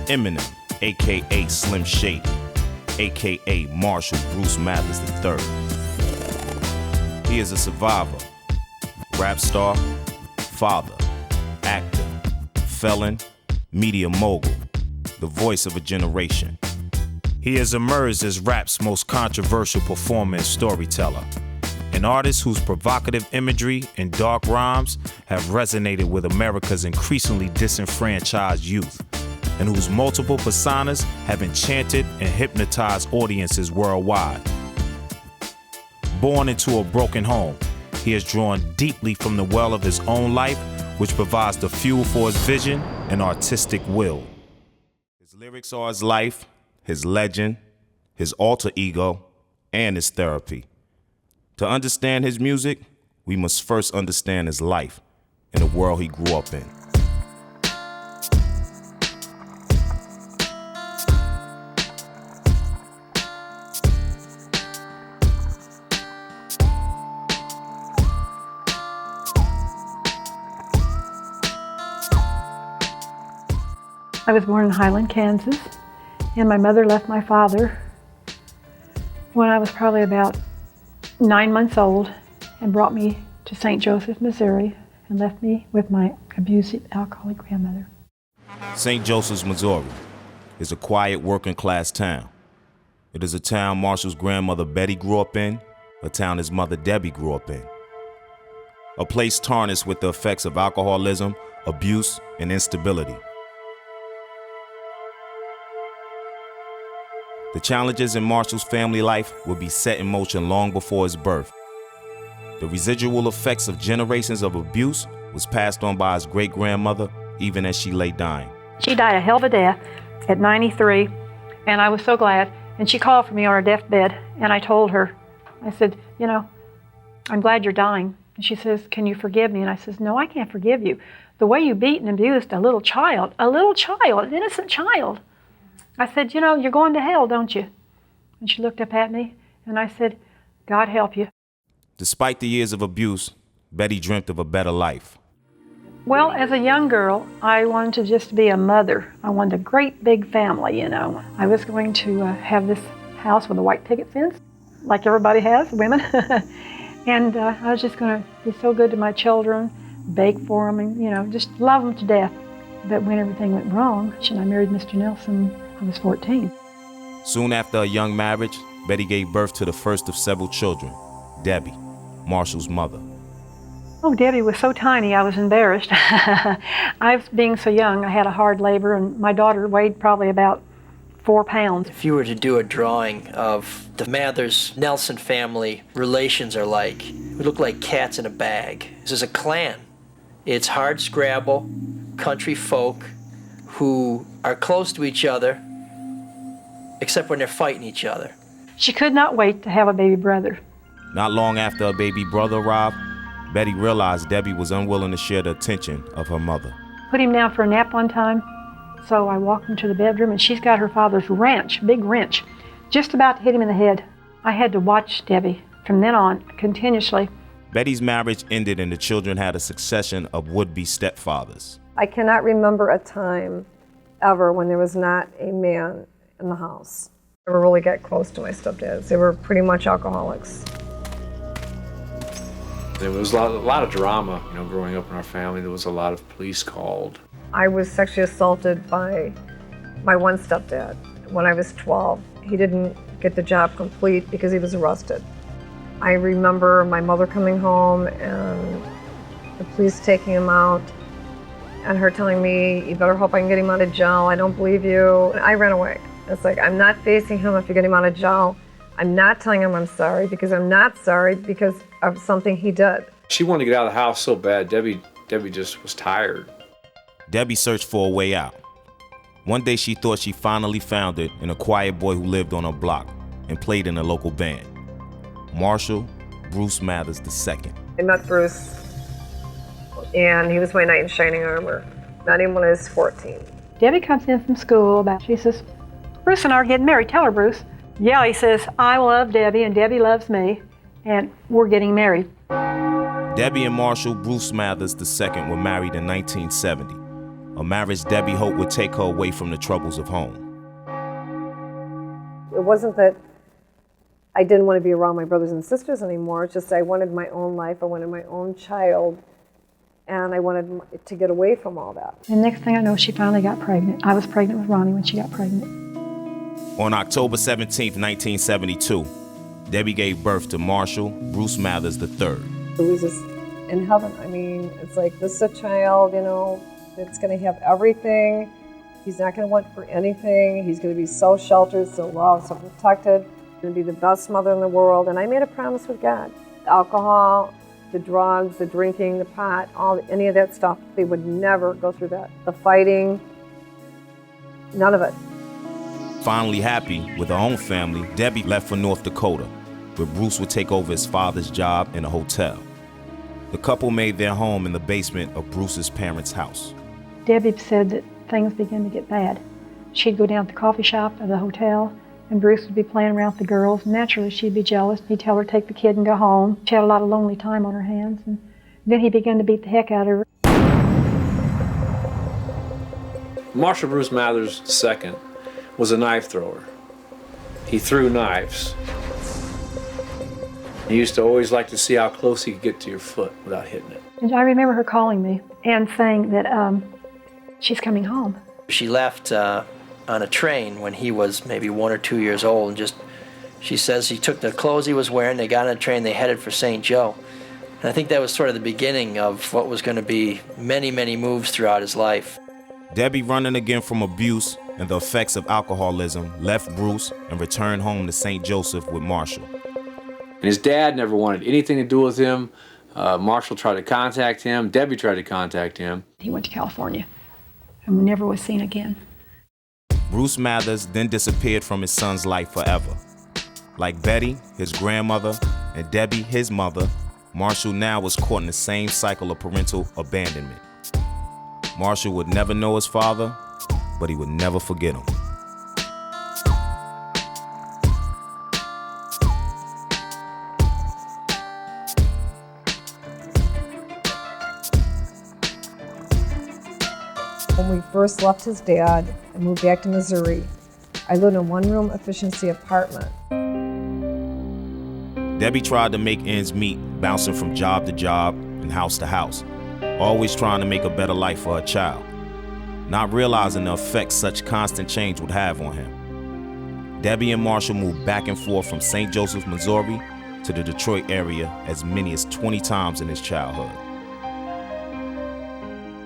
Eminem, a.k.a. Slim Shady, a.k.a. Marshall Bruce Mathers III. He is a survivor, rap star, father, actor, felon, media mogul, the voice of a generation. He has emerged as rap's most controversial performer and storyteller, an artist whose provocative imagery and dark rhymes have resonated with America's increasingly disenfranchised youth, and whose multiple personas have enchanted and hypnotized audiences worldwide. Born into a broken home, he has drawn deeply from the well of his own life, which provides the fuel for his vision and artistic will. His lyrics are his life, his legend, his alter ego, and his therapy. To understand his music, we must first understand his life and the world he grew up in. I was born in Highland, Kansas, and my mother left my father when I was probably about 9 months old and brought me to St. Joseph, Missouri, and left me with my abusive alcoholic grandmother. St. Joseph's, Missouri is a quiet working-class town. It is a town Marshall's grandmother Betty grew up in, a town his mother Debbie grew up in. A place tarnished with the effects of alcoholism, abuse, and instability. The challenges in Marshall's family life would be set in motion long before his birth. The residual effects of generations of abuse was passed on by his great-grandmother even as she lay dying. She died a hell of a death at 93, and I was so glad. And she called for me on her deathbed, and I told her, I said, I'm glad you're dying. And she says, can you forgive me? And I says, no, I can't forgive you. The way you beat and abused a little child, an innocent child. I said, you're going to hell, don't you? And she looked up at me, and I said, God help you. Despite the years of abuse, Betty dreamt of a better life. Well, as a young girl, I wanted to just be a mother. I wanted a great big family, I was going to have this house with a white picket fence, like everybody has, women. And I was just going to be so good to my children, bake for them, and, just love them to death. But when everything went wrong, and I married Mr. Nelson, I was 14. Soon after a young marriage, Betty gave birth to the first of several children, Debbie, Marshall's mother. Oh, Debbie was so tiny, I was embarrassed. Being so young, I had a hard labor, and my daughter weighed probably about 4 pounds. If you were to do a drawing of the Mathers-Nelson family relations are like, it would look like cats in a bag. This is a clan. It's hard scrabble, country folk who are close to each other, except when they're fighting each other. She could not wait to have a baby brother. Not long after a baby brother arrived, Betty realized Debbie was unwilling to share the attention of her mother. Put him down for a nap one time, so I walked into the bedroom, and she's got her father's wrench, big wrench, just about to hit him in the head. I had to watch Debbie from then on, continuously. Betty's marriage ended and the children had a succession of would-be stepfathers. I cannot remember a time ever when there was not a man in the house. I never really got close to my stepdads. They were pretty much alcoholics. There was a lot of drama, growing up in our family. There was a lot of police called. I was sexually assaulted by my one stepdad when I was 12. He didn't get the job complete because he was arrested. I remember my mother coming home and the police taking him out and her telling me, you better hope I can get him out of jail. I don't believe you. And I ran away. It's like, I'm not facing him if you get him out of jail. I'm not telling him I'm sorry because I'm not sorry because of something he did. She wanted to get out of the house so bad. Debbie just was tired. Debbie searched for a way out. One day she thought she finally found it in a quiet boy who lived on her block and played in a local band, Marshall Bruce Mathers II. I met Bruce, and he was my knight in shining armor. Met him when I was 14. Debbie comes in from school, she says, Bruce and I are getting married. Tell her, Bruce. Yeah, he says, I love Debbie and Debbie loves me, and we're getting married. Debbie and Marshall Bruce Mathers II were married in 1970. a marriage Debbie hoped would take her away from the troubles of home. It wasn't that I didn't want to be around my brothers and sisters anymore. It's just I wanted my own life. I wanted my own child. And I wanted to get away from all that. And next thing I know, she finally got pregnant. I was pregnant with Ronnie when she got pregnant. On October 17, 1972, Debbie gave birth to Marshall Bruce Mathers III. It was just in heaven. I mean, it's like, this is a child, you know, that's going to have everything. He's not going to want for anything. He's going to be so sheltered, so loved, so protected. He's going to be the best mother in the world. And I made a promise with God. Alcohol, the drugs, the drinking, the pot, any of that stuff, they would never go through that. The fighting, none of it. Finally happy with her own family, Debbie left for North Dakota, where Bruce would take over his father's job in a hotel. The couple made their home in the basement of Bruce's parents' house. Debbie said that things began to get bad. She'd go down to the coffee shop of the hotel, and Bruce would be playing around with the girls. Naturally, she'd be jealous. He'd tell her to take the kid and go home. She had a lot of lonely time on her hands. And then he began to beat the heck out of her. Marshall Bruce Mathers II was a knife thrower. He threw knives. He used to always like to see how close he could get to your foot without hitting it. And I remember her calling me and saying that she's coming home. She left on a train when he was maybe 1 or 2 years old, and she says he took the clothes he was wearing, they got on a train, they headed for St. Joe. And I think that was sort of the beginning of what was going to be many, many moves throughout his life. Debbie, running again from abuse and the effects of alcoholism, left Bruce and returned home to St. Joseph with Marshall. And his dad never wanted anything to do with him. Marshall tried to contact him. Debbie tried to contact him. He went to California and never was seen again. Bruce Mathers then disappeared from his son's life forever. Like Betty, his grandmother, and Debbie, his mother, Marshall now was caught in the same cycle of parental abandonment. Marshall would never know his father, but he would never forget him. When we first left his dad and moved back to Missouri, I lived in a one-room efficiency apartment. Debbie tried to make ends meet, bouncing from job to job and house to house, always trying to make a better life for her child, not realizing the effect such constant change would have on him. Debbie and Marshall moved back and forth from St. Joseph, Missouri to the Detroit area as many as 20 times in his childhood.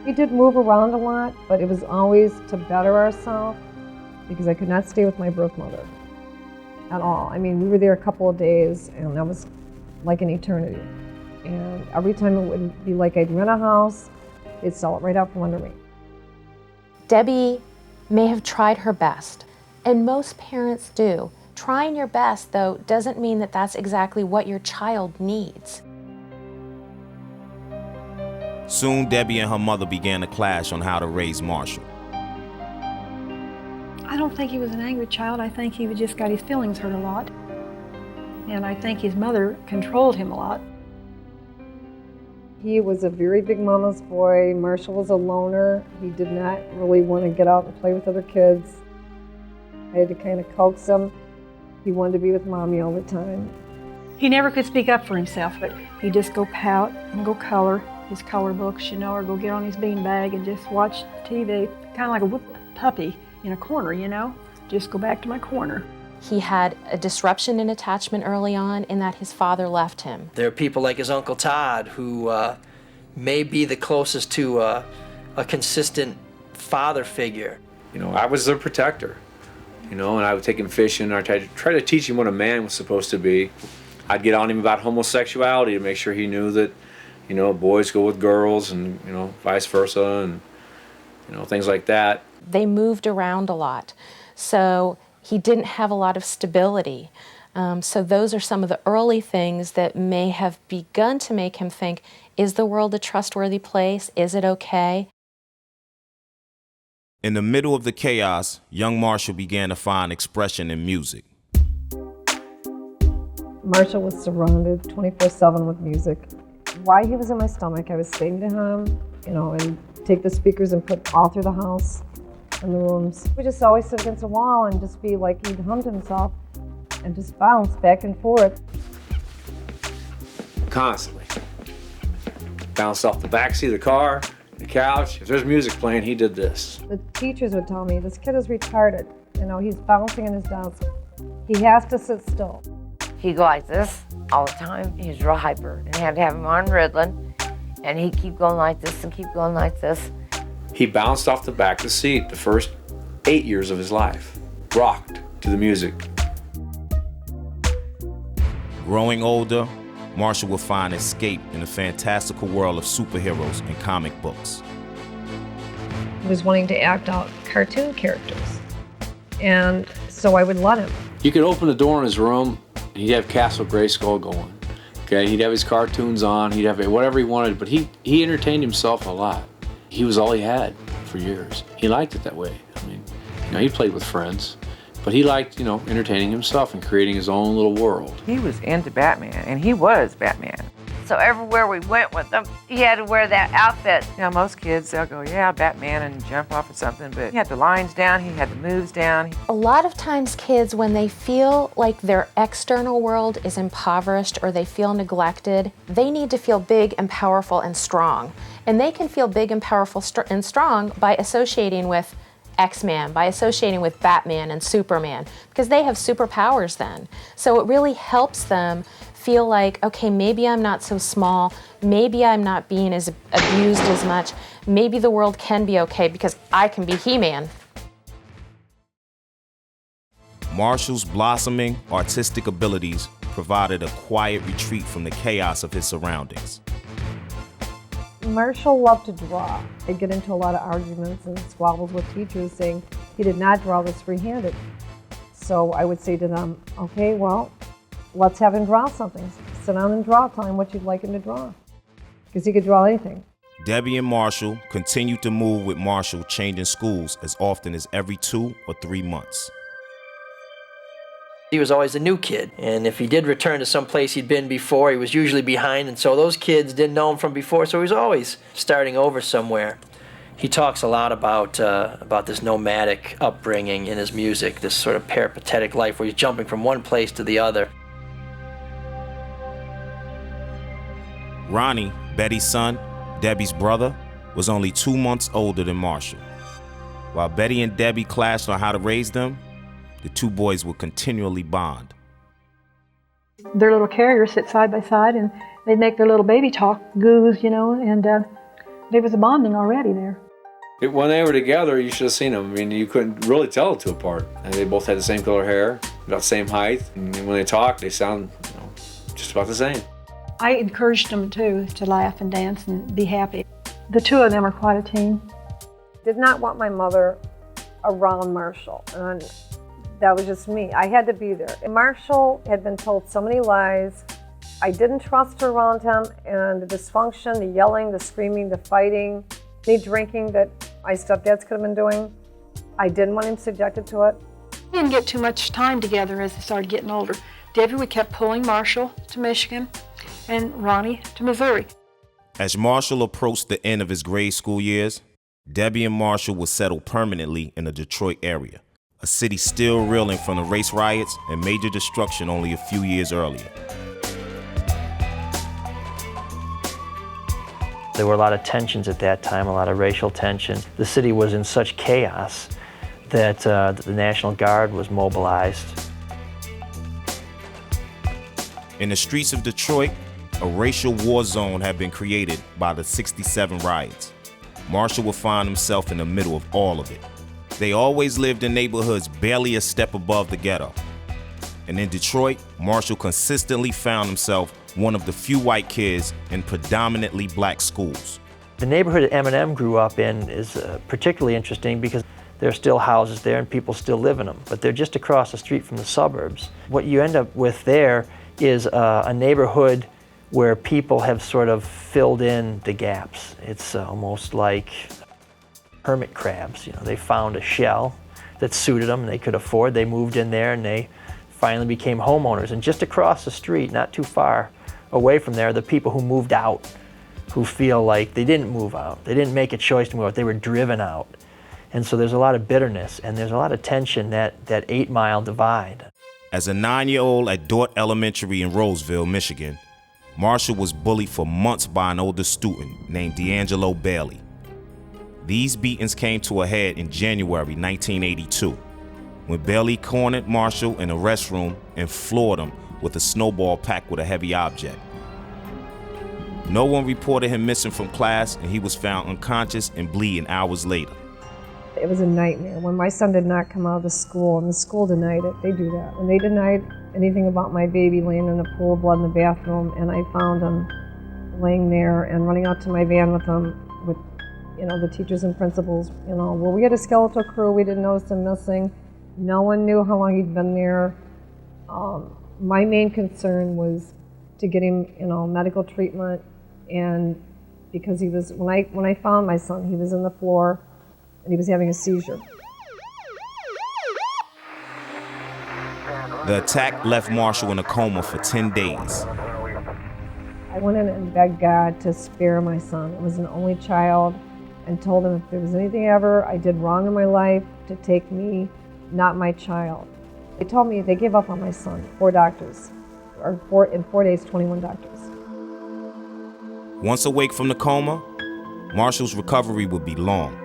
We did move around a lot, but it was always to better ourselves because I could not stay with my birth mother at all. I mean, we were there a couple of days and that was like an eternity. And every time it would be like I'd rent a house, they'd sell it right out from under me. Debbie may have tried her best, and most parents do. Trying your best, though, doesn't mean that that's exactly what your child needs. Soon, Debbie and her mother began to clash on how to raise Marshall. I don't think he was an angry child. I think he just got his feelings hurt a lot. And I think his mother controlled him a lot. He was a very big mama's boy. Marshall was a loner. He did not really want to get out and play with other kids. I had to kind of coax him. He wanted to be with mommy all the time. He never could speak up for himself, but he'd just go pout and go color his color books, you know, or go get on his beanbag and just watch TV, kind of like a whipped puppy in a corner, you know, just go back to my corner. He had a disruption in attachment early on in that his father left him. There are people like his Uncle Todd who may be the closest to a consistent father figure. You know, I was their protector, you know, and I would take him fishing. I try to teach him what a man was supposed to be. I'd get on him about homosexuality to make sure he knew that, you know, boys go with girls and, you know, vice versa and, you know, things like that. They moved around a lot, so he didn't have a lot of stability. So those are some of the early things that may have begun to make him think, is the world a trustworthy place? Is it okay? In the middle of the chaos, young Marshall began to find expression in music. Marshall was surrounded 24/7 with music. While he was in my stomach, I was saying to him, and take the speakers and put all through the house and the rooms. We just always sit against a wall and just be like he'd hummed himself and just bounce back and forth. Constantly. Bounced off the backseat of the car, the couch. If there's music playing, he did this. The teachers would tell me, this kid is retarded. He's bouncing in his desk. He has to sit still. He'd go like this all the time. He was real hyper, and I had to have him on Ritalin, and he'd keep going like this and keep going like this. He bounced off the back of the seat the first 8 years of his life, rocked to the music. Growing older, Marshall would find escape in the fantastical world of superheroes and comic books. He was wanting to act out cartoon characters, and so I would let him. You could open the door in his room, and he'd have Castle Grayskull going. Okay, he'd have his cartoons on, he'd have whatever he wanted, but he entertained himself a lot. He was all he had for years. He liked it that way. I mean, he played with friends, but he liked, entertaining himself and creating his own little world. He was into Batman, and he was Batman. So everywhere we went with him, he had to wear that outfit. Most kids, they'll go, yeah, Batman, and jump off or something, but he had the lines down, he had the moves down. A lot of times kids, when they feel like their external world is impoverished or they feel neglected, they need to feel big and powerful and strong. And they can feel big and powerful and strong by associating with X-Man, by associating with Batman and Superman, because they have superpowers then. So it really helps them feel like, okay, maybe I'm not so small, maybe I'm not being as abused as much, maybe the world can be okay because I can be He-Man. Marshall's blossoming artistic abilities provided a quiet retreat from the chaos of his surroundings. Marshall loved to draw. They'd get into a lot of arguments and squabbles with teachers saying he did not draw this free-handed. So I would say to them, okay, well, let's have him draw something. Sit down and draw, tell him what you'd like him to draw. Because he could draw anything. Debbie and Marshall continued to move with Marshall changing schools as often as every 2 or 3 months. He was always a new kid, and if he did return to some place he'd been before, he was usually behind, and so those kids didn't know him from before, so he was always starting over somewhere. He talks a lot about this nomadic upbringing in his music, this sort of peripatetic life where he's jumping from one place to the other. Ronnie, Betty's son, Debbie's brother, was only 2 months older than Marshall. While Betty and Debbie clashed on how to raise them, the two boys would continually bond. Their little carriers sit side by side, and they'd make their little baby talk, goos, and there was a bonding already there. When they were together, you should have seen them. I mean, you couldn't really tell the two apart. And they both had the same color hair, about the same height, and when they talk, they sound just about the same. I encouraged them, too, to laugh and dance and be happy. The two of them are quite a team. Did not want my mother around Marshall, and that was just me. I had to be there. Marshall had been told so many lies. I didn't trust her around him, and the dysfunction, the yelling, the screaming, the fighting, the drinking that my stepdads could have been doing, I didn't want him subjected to it. We didn't get too much time together as they started getting older. Debbie, we kept pulling Marshall to Michigan and Ronnie to Missouri. As Marshall approached the end of his grade school years, Debbie and Marshall would settle permanently in the Detroit area, a city still reeling from the race riots and major destruction only a few years earlier. There were a lot of tensions at that time, a lot of racial tensions. The city was in such chaos that the National Guard was mobilized. In the streets of Detroit, a racial war zone had been created by the '67 riots. Marshall would find himself in the middle of all of it. They always lived in neighborhoods barely a step above the ghetto. And in Detroit, Marshall consistently found himself one of the few white kids in predominantly black schools. The neighborhood that Eminem grew up in is particularly interesting because there are still houses there and people still live in them, but they're just across the street from the suburbs. What you end up with there is a neighborhood where people have sort of filled in the gaps. It's almost like hermit crabs. They found a shell that suited them and they could afford. They moved in there and they finally became homeowners. And just across the street, not too far, away from there are the people who moved out, who feel like they didn't move out. They didn't make a choice to move out. They were driven out. And so there's a lot of bitterness and there's a lot of tension, that 8 Mile divide. As a 9-year-old at Dort Elementary in Roseville, Michigan, Marshall was bullied for months by an older student named D'Angelo Bailey. These beatings came to a head in January 1982, when Bailey cornered Marshall in a restroom and floored him with a snowball packed with a heavy object. No one reported him missing from class, and he was found unconscious and bleeding hours later. It was a nightmare. When my son did not come out of the school, and the school denied it, they do that. And they denied anything about my baby laying in a pool of blood in the bathroom, and I found him laying there and running out to my van with him, with, the teachers and principals. Well, we had a skeletal crew. We didn't notice him missing. No one knew how long he'd been there. My main concern was to get him, medical treatment, and because he was, when I found my son, he was in the floor and he was having a seizure. The attack left Marshall in a coma for 10 days. I went in and begged God to spare my son. I was an only child, and told him if there was anything ever I did wrong in my life, to take me, not my child. They told me they gave up on my son, 4 doctors, in 4 days, 21 doctors. Once awake from the coma, Marshall's recovery would be long.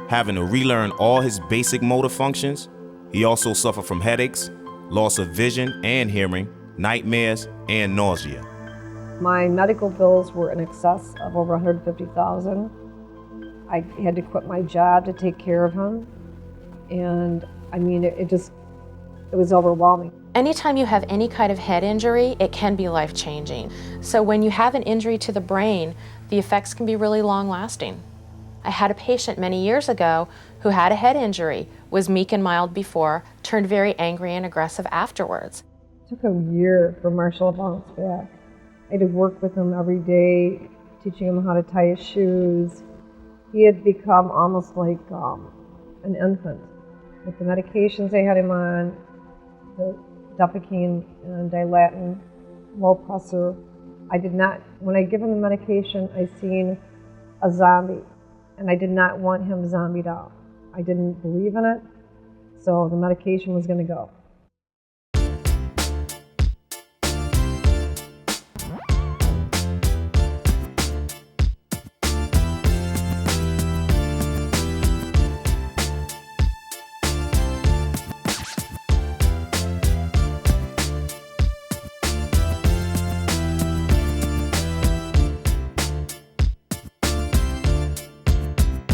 Having to relearn all his basic motor functions, he also suffered from headaches, loss of vision and hearing, nightmares, and nausea. My medical bills were in excess of over $150,000. I had to quit my job to take care of him. And it was overwhelming. Anytime you have any kind of head injury, it can be life-changing. So when you have an injury to the brain, the effects can be really long-lasting. I had a patient many years ago who had a head injury, was meek and mild before, turned very angry and aggressive afterwards. It took a year for Marshall to bounce back. I had to work with him every day, teaching him how to tie his shoes. He had become almost like an infant. With the medications I had him on, the Depakine and Dilatin, low pressure, when I give him the medication, I seen a zombie, and I did not want him zombied out. I didn't believe in it, so the medication was going to go.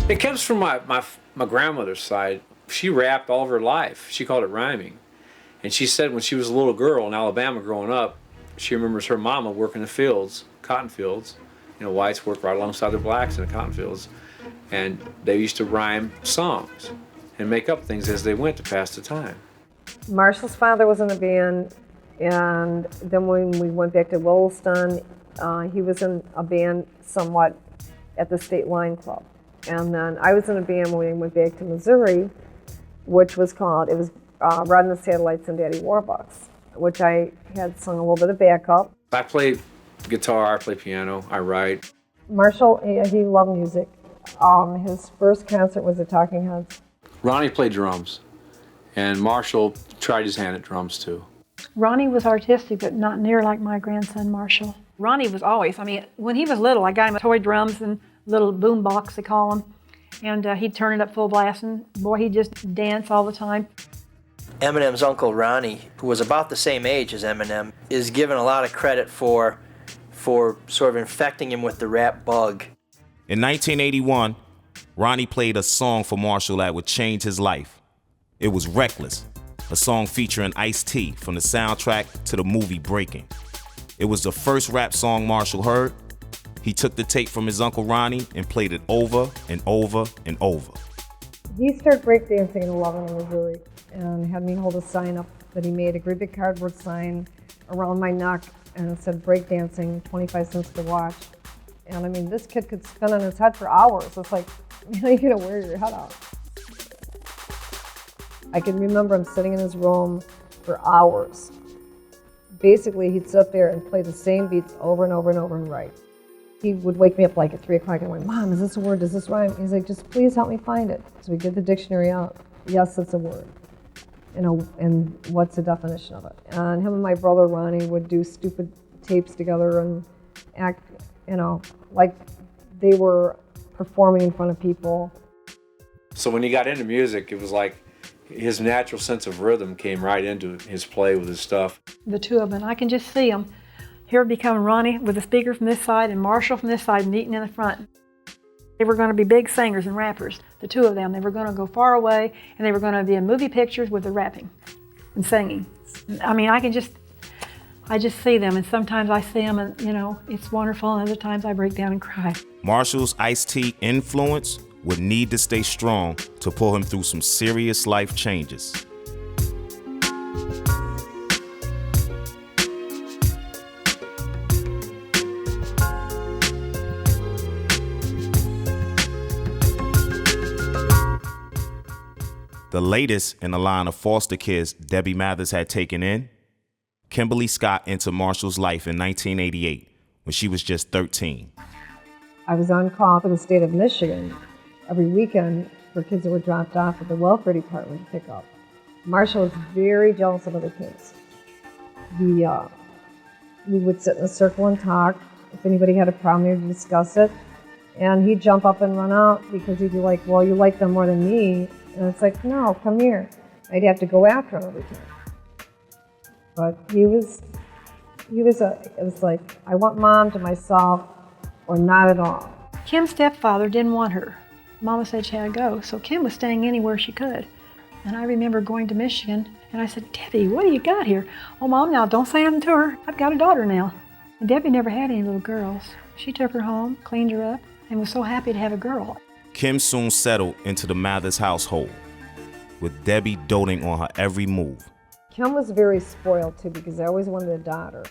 It comes from my grandmother's side. She rapped all of her life. She called it rhyming. And she said when she was a little girl in Alabama growing up, she remembers her mama working the fields, cotton fields. Whites worked right alongside the blacks in the cotton fields. And they used to rhyme songs and make up things as they went to pass the time. Marshall's father was in a band, and then when we went back to Williston, he was in a band somewhat at the State Line Club. And then I was in a band when we went back to Missouri, which was called, Riding the Satellites and Daddy Warbucks, which I had sung a little bit of backup. I play guitar, I play piano, I write. Marshall, he loved music. His first concert was the Talking Heads. Ronnie played drums, and Marshall tried his hand at drums too. Ronnie was artistic, but not near like my grandson, Marshall. Ronnie was always, when he was little, I got him toy drums and little boom box, they call them, and he'd turn it up full blast, and boy, he'd just dance all the time. Eminem's uncle Ronnie, who was about the same age as Eminem, is given a lot of credit for sort of infecting him with the rap bug. In 1981, Ronnie played a song for Marshall that would change his life. It was Reckless, a song featuring Ice-T from the soundtrack to the movie Breaking. It was the first rap song Marshall heard. He took the tape from his uncle Ronnie and played it over and over and over. He started breakdancing in Lebanon, Missouri, and had me hold a sign up that he made, a great big cardboard sign around my neck, and it said breakdancing, 25 cents to watch. And this kid could spin on his head for hours. It's like, you gotta wear your head out. I can remember him sitting in his room for hours, basically he'd sit up there and play the same beats over and over and over and write. He would wake me up like at 3 o'clock and went, Mom, is this a word? Does this rhyme? He's like, just please help me find it. So we get the dictionary out. Yes, it's a word. And what's the definition of it? And him and my brother Ronnie would do stupid tapes together and act, like they were performing in front of people. So when he got into music, it was like his natural sense of rhythm came right into his play with his stuff. The two of them, I can just see them. Here become Ronnie with the speaker from this side and Marshall from this side meeting in the front. They were going to be big singers and rappers, the two of them. They were going to go far away and they were going to be in movie pictures with the rapping and singing. I mean, I just see them, and sometimes I see them and, it's wonderful, and other times I break down and cry. Marshall's Ice-T influence would need to stay strong to pull him through some serious life changes. The latest in the line of foster kids Debbie Mathers had taken in, Kimberly Scott entered Marshall's life in 1988 when she was just 13. I was on call for the state of Michigan every weekend for kids that were dropped off at the welfare department to pick up. Marshall was very jealous of other kids. We would sit in a circle and talk. If anybody had a problem, we would discuss it. And he'd jump up and run out because he'd be like, well, you like them more than me. And it's like, no, come here. I'd have to go after him every time. But it was like, I want Mom to myself or not at all. Kim's stepfather didn't want her. Mama said she had to go, so Kim was staying anywhere she could. And I remember going to Michigan, and I said, Debbie, what do you got here? Oh, Mom, now don't say anything to her. I've got a daughter now. And Debbie never had any little girls. She took her home, cleaned her up, and was so happy to have a girl. Kim soon settled into the Mathers household, with Debbie doting on her every move. Kim was very spoiled too because I always wanted a daughter.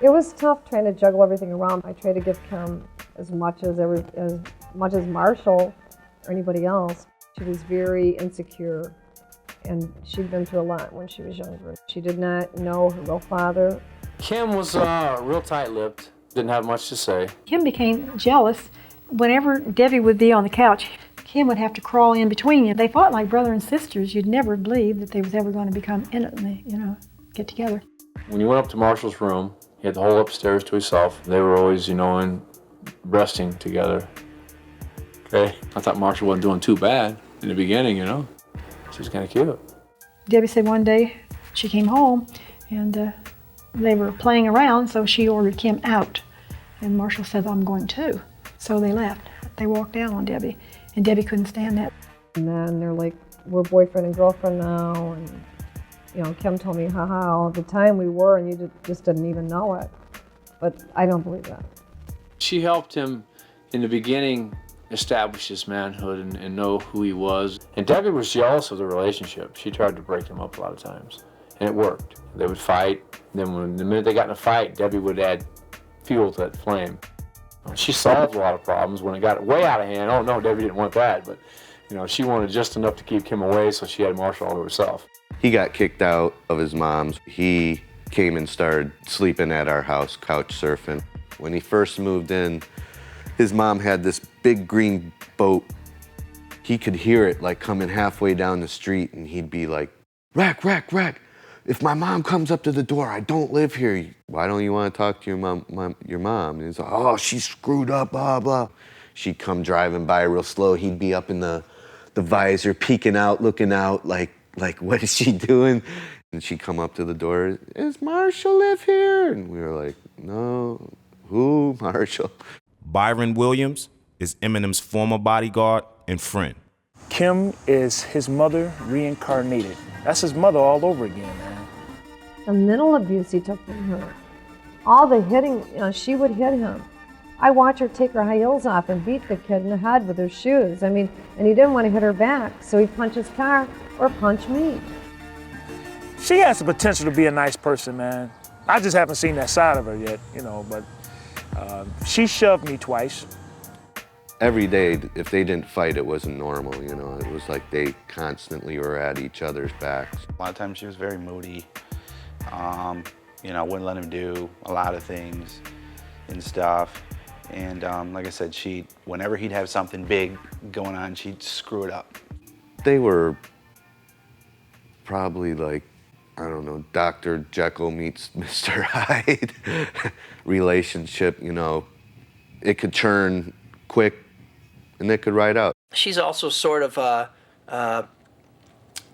It was tough trying to juggle everything around. I tried to give Kim as much as Marshall or anybody else. She was very insecure, and she'd been through a lot when she was younger. She did not know her real father. Kim was real tight-lipped, didn't have much to say. Kim became jealous. Whenever Debbie would be on the couch, Kim would have to crawl in between you. They fought like brother and sisters. You'd never believe that they was ever going to become intimate, get together. When you went up to Marshall's room, he had the whole upstairs to himself. They were always, in resting together. Okay? I thought Marshall wasn't doing too bad in the beginning, She was kind of cute. Debbie said one day she came home and they were playing around, so she ordered Kim out. And Marshall said, I'm going too. So they left. They walked out on Debbie, and Debbie couldn't stand that. And then they're like, we're boyfriend and girlfriend now, and Kim told me, haha, all the time we were, and you just didn't even know it. But I don't believe that. She helped him in the beginning establish his manhood and know who he was. And Debbie was jealous of the relationship. She tried to break them up a lot of times, and it worked. They would fight. Then the minute they got in a fight, Debbie would add fuel to that flame. She solved a lot of problems. When it got way out of hand, oh no, Debbie didn't want that, but she wanted just enough to keep Kim away, so she had Marshall all to herself. He got kicked out of his mom's. He came and started sleeping at our house, couch surfing. When he first moved in, his mom had this big green boat. He could hear it like coming halfway down the street, and he'd be like, Rack, Rack, Rack. If my mom comes up to the door, I don't live here. Why don't you want to talk to your mom? And he's like, oh, she's screwed up, blah, blah. She'd come driving by real slow. He'd be up in the visor, peeking out, looking out, like, what is she doing? And she'd come up to the door, does Marshall live here? And we were like, no, who, Marshall? Byron Williams is Eminem's former bodyguard and friend. Kim is his mother reincarnated. That's his mother all over again, man. The mental abuse he took from her, all the hitting, she would hit him. I watch her take her high heels off and beat the kid in the head with her shoes. And he didn't want to hit her back, so he'd punch his car or punch me. She has the potential to be a nice person, man. I just haven't seen that side of her yet, but she shoved me twice. Every day, if they didn't fight, it wasn't normal, It was like they constantly were at each other's backs. A lot of times she was very moody. You know, wouldn't let him do a lot of things and stuff. And like I said, whenever he'd have something big going on, she'd screw it up. They were probably like, I don't know, Dr. Jekyll meets Mr. Hyde relationship, you know. It could churn quick and it could ride out. She's also sort of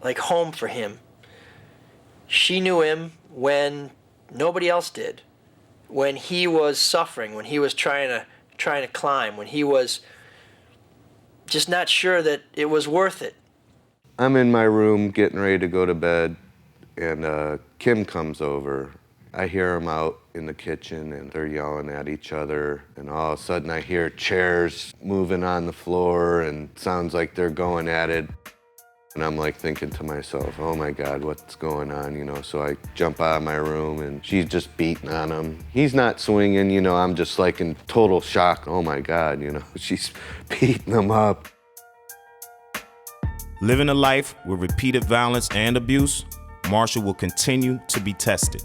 like home for him. She knew him when nobody else did. When he was suffering, when he was trying to climb, when he was just not sure that it was worth it. I'm in my room getting ready to go to bed, and Kim comes over. I hear them out in the kitchen, and they're yelling at each other, and all of a sudden I hear chairs moving on the floor, and it sounds like they're going at it. And I'm like thinking to myself, oh my God, what's going on, you know? So I jump out of my room and she's just beating on him. He's not swinging, you know, I'm just like in total shock. Oh my God, you know, she's beating him up. Living a life with repeated violence and abuse, Marshall will continue to be tested.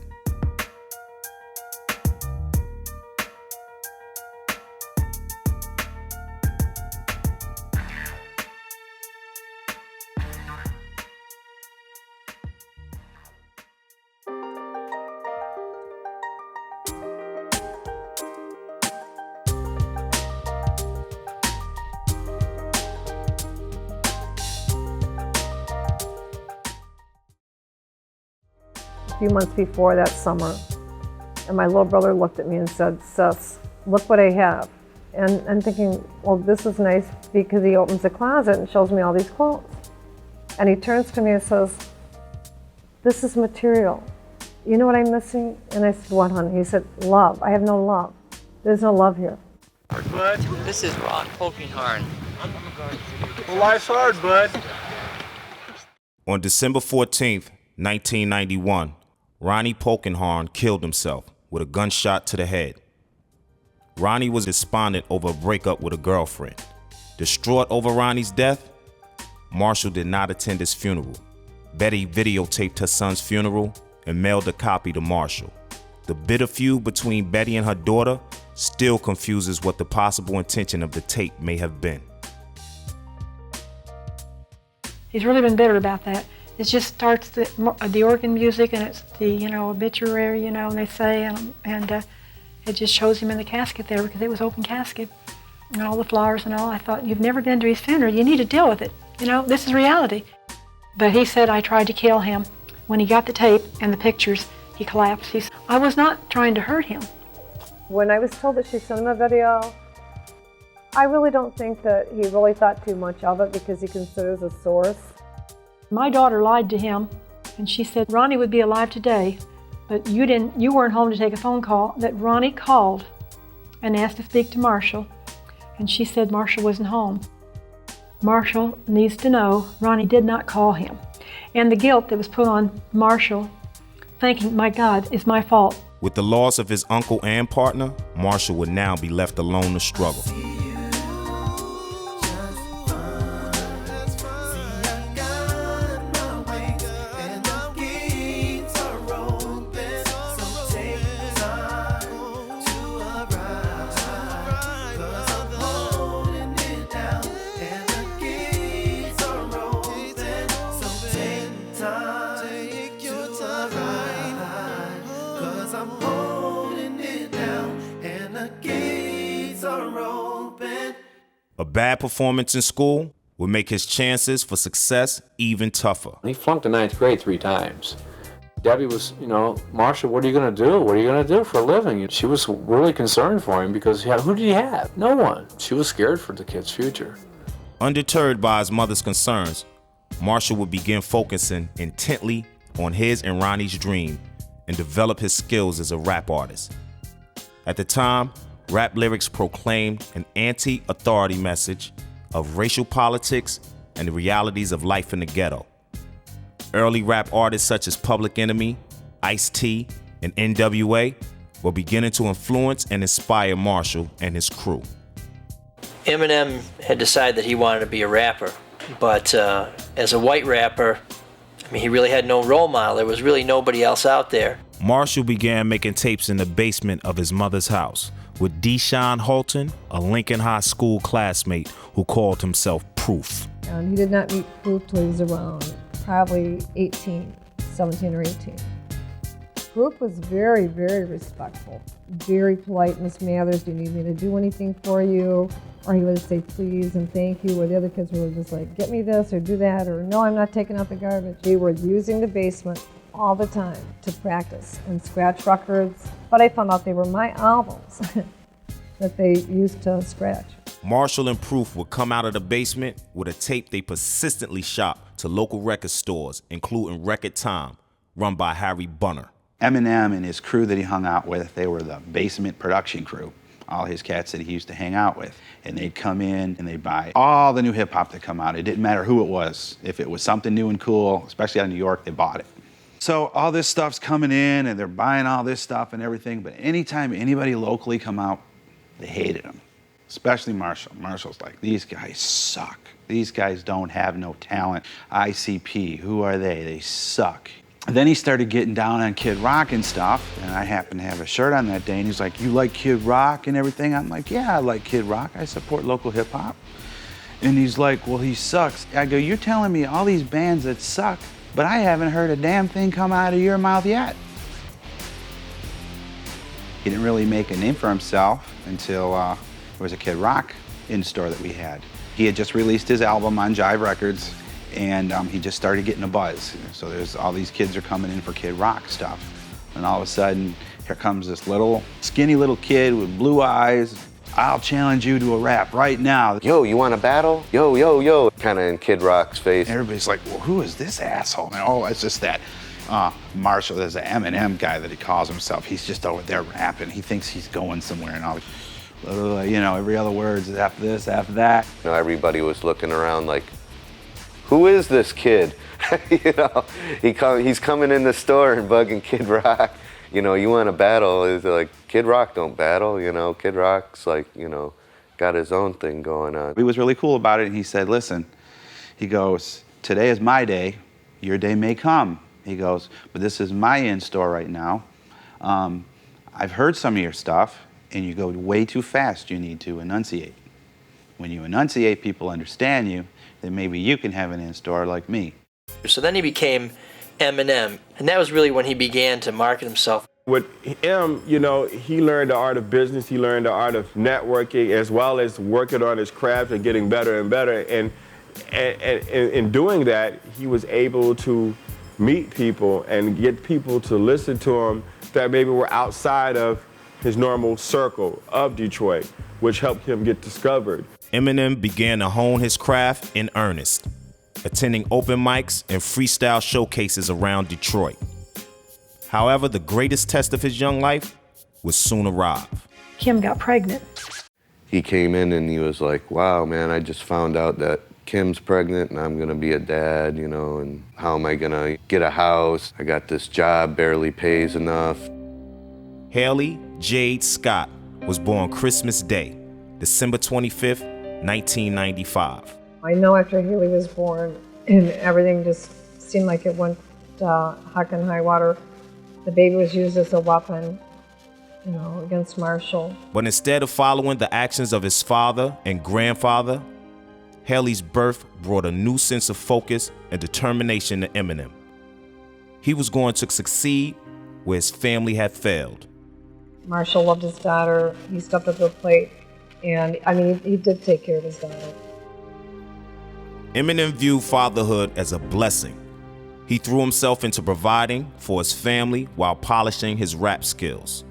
A few months before that summer, and my little brother looked at me and said, "Sis, look what I have." And I'm thinking, well, this is nice, because he opens the closet and shows me all these clothes. And he turns to me and says, "This is material. You know what I'm missing?" And I said, "What, honey?" He said, "Love. I have no love. There's no love here." Bud, this is Ron Polkinghorn. Well, life's hard, bud. On December 14th, 1991, Ronnie Polkinghorn killed himself with a gunshot to the head. Ronnie was despondent over a breakup with a girlfriend. Distraught over Ronnie's death, Marshall did not attend his funeral. Betty videotaped her son's funeral and mailed a copy to Marshall. The bitter feud between Betty and her daughter still confuses what the possible intention of the tape may have been. He's really been bitter about that. It just starts the organ music, and it's the obituary, and they say, and it just shows him in the casket there, because it was open casket, and all the flowers and all. I thought, you've never been to his funeral. You need to deal with it. This is reality. But he said I tried to kill him. When he got the tape and the pictures, he collapsed. He said, I was not trying to hurt him. When I was told that she sent him a video, I really don't think that he really thought too much of it, because he considers a source. My daughter lied to him, and she said Ronnie would be alive today, but you weren't home to take a phone call. That Ronnie called and asked to speak to Marshall, and she said Marshall wasn't home. Marshall needs to know Ronnie did not call him, and the guilt that was put on Marshall, thinking, my God, it's my fault. With the loss of his uncle and partner, Marshall would now be left alone to struggle. A bad performance in school would make his chances for success even tougher. He flunked the 9th grade 3 times. Debbie was, Marshall, what are you going to do? What are you going to do for a living? She was really concerned for him, because who did he have? No one. She was scared for the kid's future. Undeterred by his mother's concerns, Marshall would begin focusing intently on his and Ronnie's dream and develop his skills as a rap artist. At the time, rap lyrics proclaimed an anti-authority message of racial politics and the realities of life in the ghetto. Early rap artists such as Public Enemy, Ice-T, and NWA were beginning to influence and inspire Marshall and his crew. Eminem had decided that he wanted to be a rapper, but as a white rapper, he really had no role model. There was really nobody else out there. Marshall began making tapes in the basement of his mother's house with Deshaun Halton, a Lincoln High School classmate who called himself Proof. And he did not meet Proof till he was around probably 17 or 18. Proof was very, very respectful, very polite. Miss Mathers, do you need me to do anything for you? Or he would say please and thank you, where the other kids were just like, get me this or do that, or no, I'm not taking out the garbage. They were using the basement all the time to practice and scratch records, but I found out they were my albums that they used to scratch. Marshall and Proof would come out of the basement with a tape they persistently shopped to local record stores, including Record Time, run by Harry Bunner. Eminem and his crew that he hung out with, they were the basement production crew. All his cats that he used to hang out with. And they'd come in and they'd buy all the new hip hop that come out. It didn't matter who it was. If it was something new and cool, especially out of New York, they bought it. So all this stuff's coming in and they're buying all this stuff and everything, but anytime anybody locally come out, they hated them. Especially Marshall. Marshall's like, these guys suck. These guys don't have no talent. ICP, who are they? They suck. And then he started getting down on Kid Rock and stuff, and I happened to have a shirt on that day, and he's like, you like Kid Rock and everything? I'm like, yeah, I like Kid Rock. I support local hip hop. And he's like, well, he sucks. I go, you're telling me all these bands that suck, but I haven't heard a damn thing come out of your mouth yet. He didn't really make a name for himself until there was a Kid Rock in-store that we had. He had just released his album on Jive Records, and he just started getting a buzz. So there's all these kids are coming in for Kid Rock stuff. And all of a sudden, here comes this little, skinny little kid with blue eyes. I'll challenge you to a rap right now. Yo, you want to battle? Yo, yo, yo. Kind of in Kid Rock's face. Everybody's like, well, who is this asshole? And, oh, it's just that Marshall, there's an Eminem guy that he calls himself. He's just over there rapping. He thinks he's going somewhere and all. You know, every other word's after this, after that. You know, everybody was looking around like, who is this kid? You know, he's coming in the store and bugging Kid Rock. You know, you want to battle? Is like, Kid Rock don't battle, you know. Kid Rock's like, you know, got his own thing going on. He was really cool about it, and he said, listen, he goes, today is my day, your day may come. He goes, but this is my in-store right now. I've heard some of your stuff, and you go way too fast. You need to enunciate. When you enunciate, people understand you. Then maybe you can have an in-store like me. So then he became Eminem, and that was really when he began to market himself. With him, you know, he learned the art of business, he learned the art of networking, as well as working on his craft and getting better and better. And in doing that, he was able to meet people and get people to listen to him that maybe were outside of his normal circle of Detroit, which helped him get discovered. Eminem began to hone his craft in earnest, attending open mics and freestyle showcases around Detroit. However, the greatest test of his young life would soon arrive. Kim got pregnant. He came in and he was like, wow, man, I just found out that Kim's pregnant and I'm gonna be a dad, you know, and how am I gonna get a house? I got this job, barely pays enough. Haley Jade Scott was born Christmas Day, December 25th, 1995. I know after Haley was born and everything just seemed like it went heck and high water, the baby was used as a weapon, you know, against Marshall. But instead of following the actions of his father and grandfather, Haley's birth brought a new sense of focus and determination to Eminem. He was going to succeed where his family had failed. Marshall loved his daughter. He stepped up to the plate, and I mean, he did take care of his daughter. Eminem viewed fatherhood as a blessing. He threw himself into providing for his family while polishing his rap skills.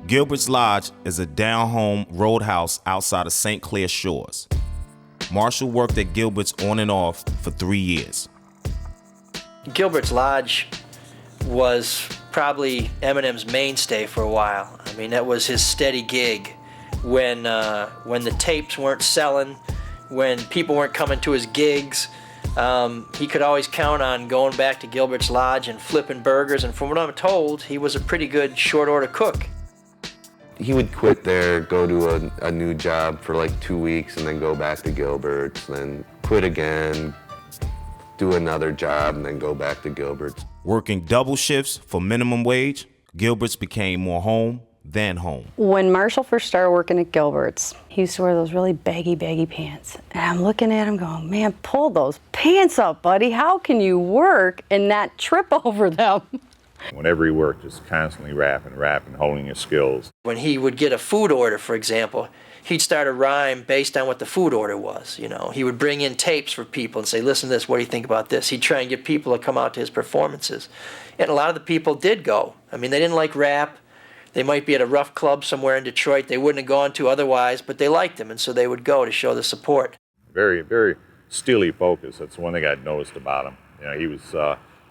Gilbert's Lodge is a down-home roadhouse outside of St. Clair Shores. Marshall worked at Gilbert's on and off for 3 years. Gilbert's Lodge was probably Eminem's mainstay for a while. I mean, that was his steady gig. When the tapes weren't selling, when people weren't coming to his gigs, He could always count on going back to Gilbert's Lodge and flipping burgers, and from what I'm told, he was a pretty good short order cook. He would quit there, go to a new job for like 2 weeks, and then go back to Gilbert's, then quit again, do another job, and then go back to Gilbert's. Working double shifts for minimum wage, Gilbert's became more home than home. When Marshall first started working at Gilbert's, he used to wear those really baggy pants. And I'm looking at him going, man, pull those pants up, buddy. How can you work and not trip over them? Whenever he worked, just constantly rapping, honing his skills. When he would get a food order, for example, he'd start a rhyme based on what the food order was. You know, he would bring in tapes for people and say, listen to this, what do you think about this? He'd try and get people to come out to his performances. And a lot of the people did go. I mean, they didn't like rap. They might be at a rough club somewhere in Detroit they wouldn't have gone to otherwise, but they liked him, and so they would go to show the support. Very, very steely focused. That's one thing I noticed about him. You know, he was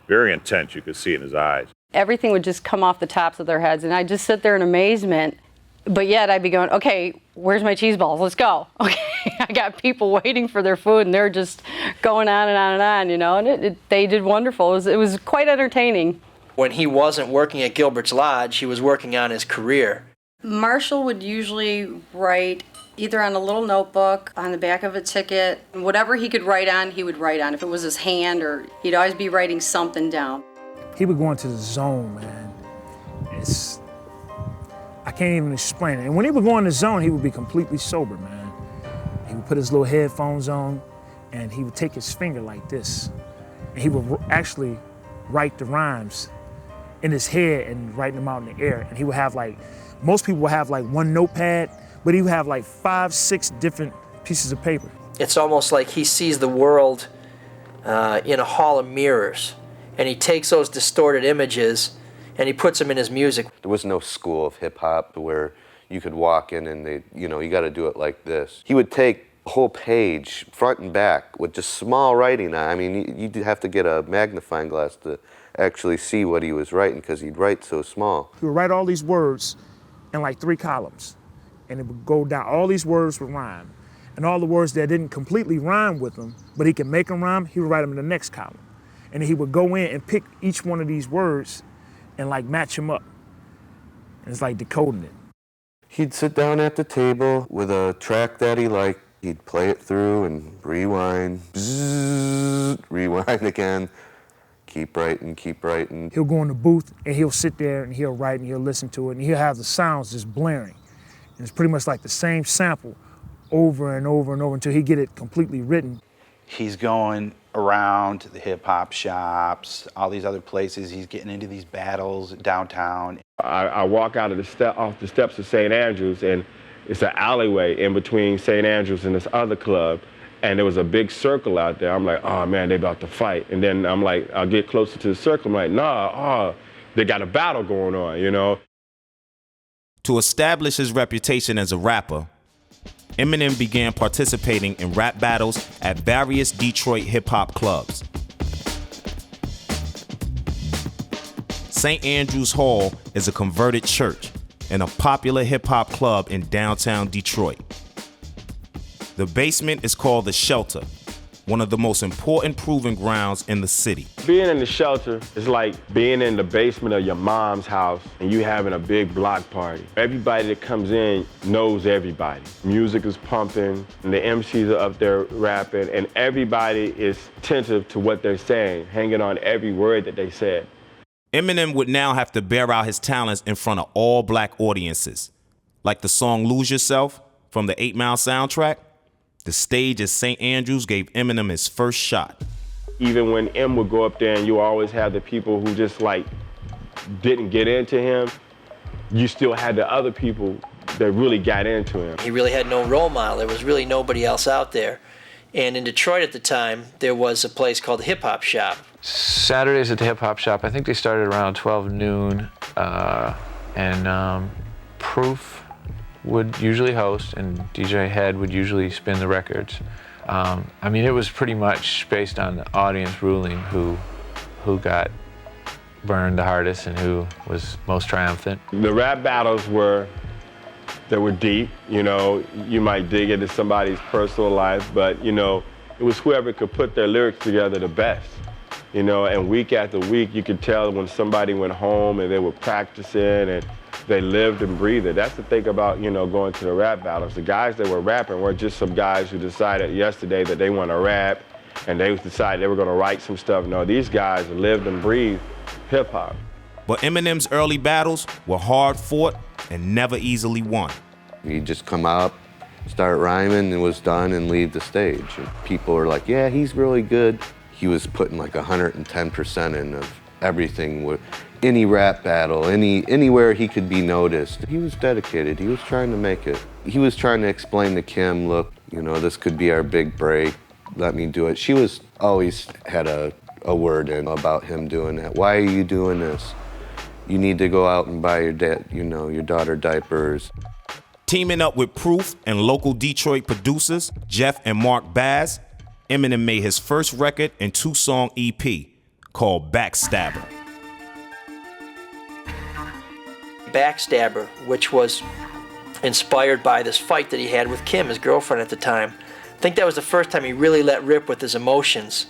very intense. You could see it in his eyes. Everything would just come off the tops of their heads, and I'd just sit there in amazement. But yet I'd be going, okay, where's my cheese balls? Let's go. Okay, I got people waiting for their food, and they're just going on and on and on, you know, and they did wonderful. It was quite entertaining. When he wasn't working at Gilbert's Lodge, he was working on his career. Marshall would usually write either on a little notebook, on the back of a ticket, whatever he could write on, he would write on. If it was his hand, or he'd always be writing something down. He would go into the zone, man. I can't even explain it. And when he would go in the zone, he would be completely sober, man. He would put his little headphones on, and he would take his finger like this, and he would actually write the rhymes in his head and writing them out in the air. And he would have most people would have one notepad, but he would have 5, 6 different pieces of paper. It's almost like he sees the world in a hall of mirrors, and he takes those distorted images and he puts them in his music. There was no school of hip hop where you could walk in and you got to do it like this. He would take a whole page, front and back, with just small writing on. I mean, you'd have to get a magnifying glass to actually see what he was writing, because he'd write so small. He would write all these words in 3 columns, and it would go down. All these words would rhyme, and all the words that didn't completely rhyme with them, but he could make them rhyme, he would write them in the next column. And he would go in and pick each one of these words and match them up. And it's like decoding it. He'd sit down at the table with a track that he liked. He'd play it through and rewind, bzzz, rewind again. Keep writing. He'll go in the booth and he'll sit there and he'll write and he'll listen to it, and he'll have the sounds just blaring. And it's pretty much like the same sample over and over and over until he get it completely written. He's going around the hip-hop shops, all these other places. He's getting into these battles downtown. I walk out of off the steps of St. Andrews, and it's an alleyway in between St. Andrews and this other club. And there was a big circle out there. I'm like, oh man, they about to fight. And then I'm like, I'll get closer to the circle. I'm like, nah, they got a battle going on, you know? To establish his reputation as a rapper, Eminem began participating in rap battles at various Detroit hip-hop clubs. St. Andrews Hall is a converted church and a popular hip-hop club in downtown Detroit. The basement is called The Shelter, one of the most important proving grounds in the city. Being in the Shelter is like being in the basement of your mom's house and you having a big block party. Everybody that comes in knows everybody. Music is pumping, and the MCs are up there rapping, and everybody is attentive to what they're saying, hanging on every word that they said. Eminem would now have to bear out his talents in front of all black audiences. Like the song Lose Yourself from the 8 Mile soundtrack, the stage at St. Andrews gave Eminem his first shot. Even when M would go up there and you always have the people who just didn't get into him, you still had the other people that really got into him. He really had no role model. There was really nobody else out there. And in Detroit at the time, there was a place called the Hip Hop Shop. Saturdays at the Hip Hop Shop, I think they started around 12 noon, and Proof would usually host, and DJ Head would usually spin the records. I mean, it was pretty much based on the audience ruling who got burned the hardest and who was most triumphant. The rap battles were deep, you know. You might dig into somebody's personal life, but, you know, It was whoever could put their lyrics together the best. You know, and week after week, you could tell when somebody went home and they were practicing and they lived and breathed it. That's the thing about, you know, going to the rap battles. The guys that were rapping weren't just some guys who decided yesterday that they want to rap and they decided they were going to write some stuff. No, these guys lived and breathed hip hop. But Eminem's early battles were hard fought and never easily won. He'd just come out, start rhyming, and was done and leave the stage. And people were like, yeah, he's really good. He was putting like 110% in of everything. Any rap battle, anywhere he could be noticed. He was dedicated. He was trying to make it. He was trying to explain to Kim, look, you know, this could be our big break. Let me do it. She was always had a word in about him doing that. Why are you doing this? You need to go out and buy your your daughter diapers. Teaming up with Proof and local Detroit producers, Jeff and Mark Baz, Eminem made his first record and 2-song EP called Backstabber. Backstabber, which was inspired by this fight that he had with Kim, his girlfriend at the time. I think that was the first time he really let rip with his emotions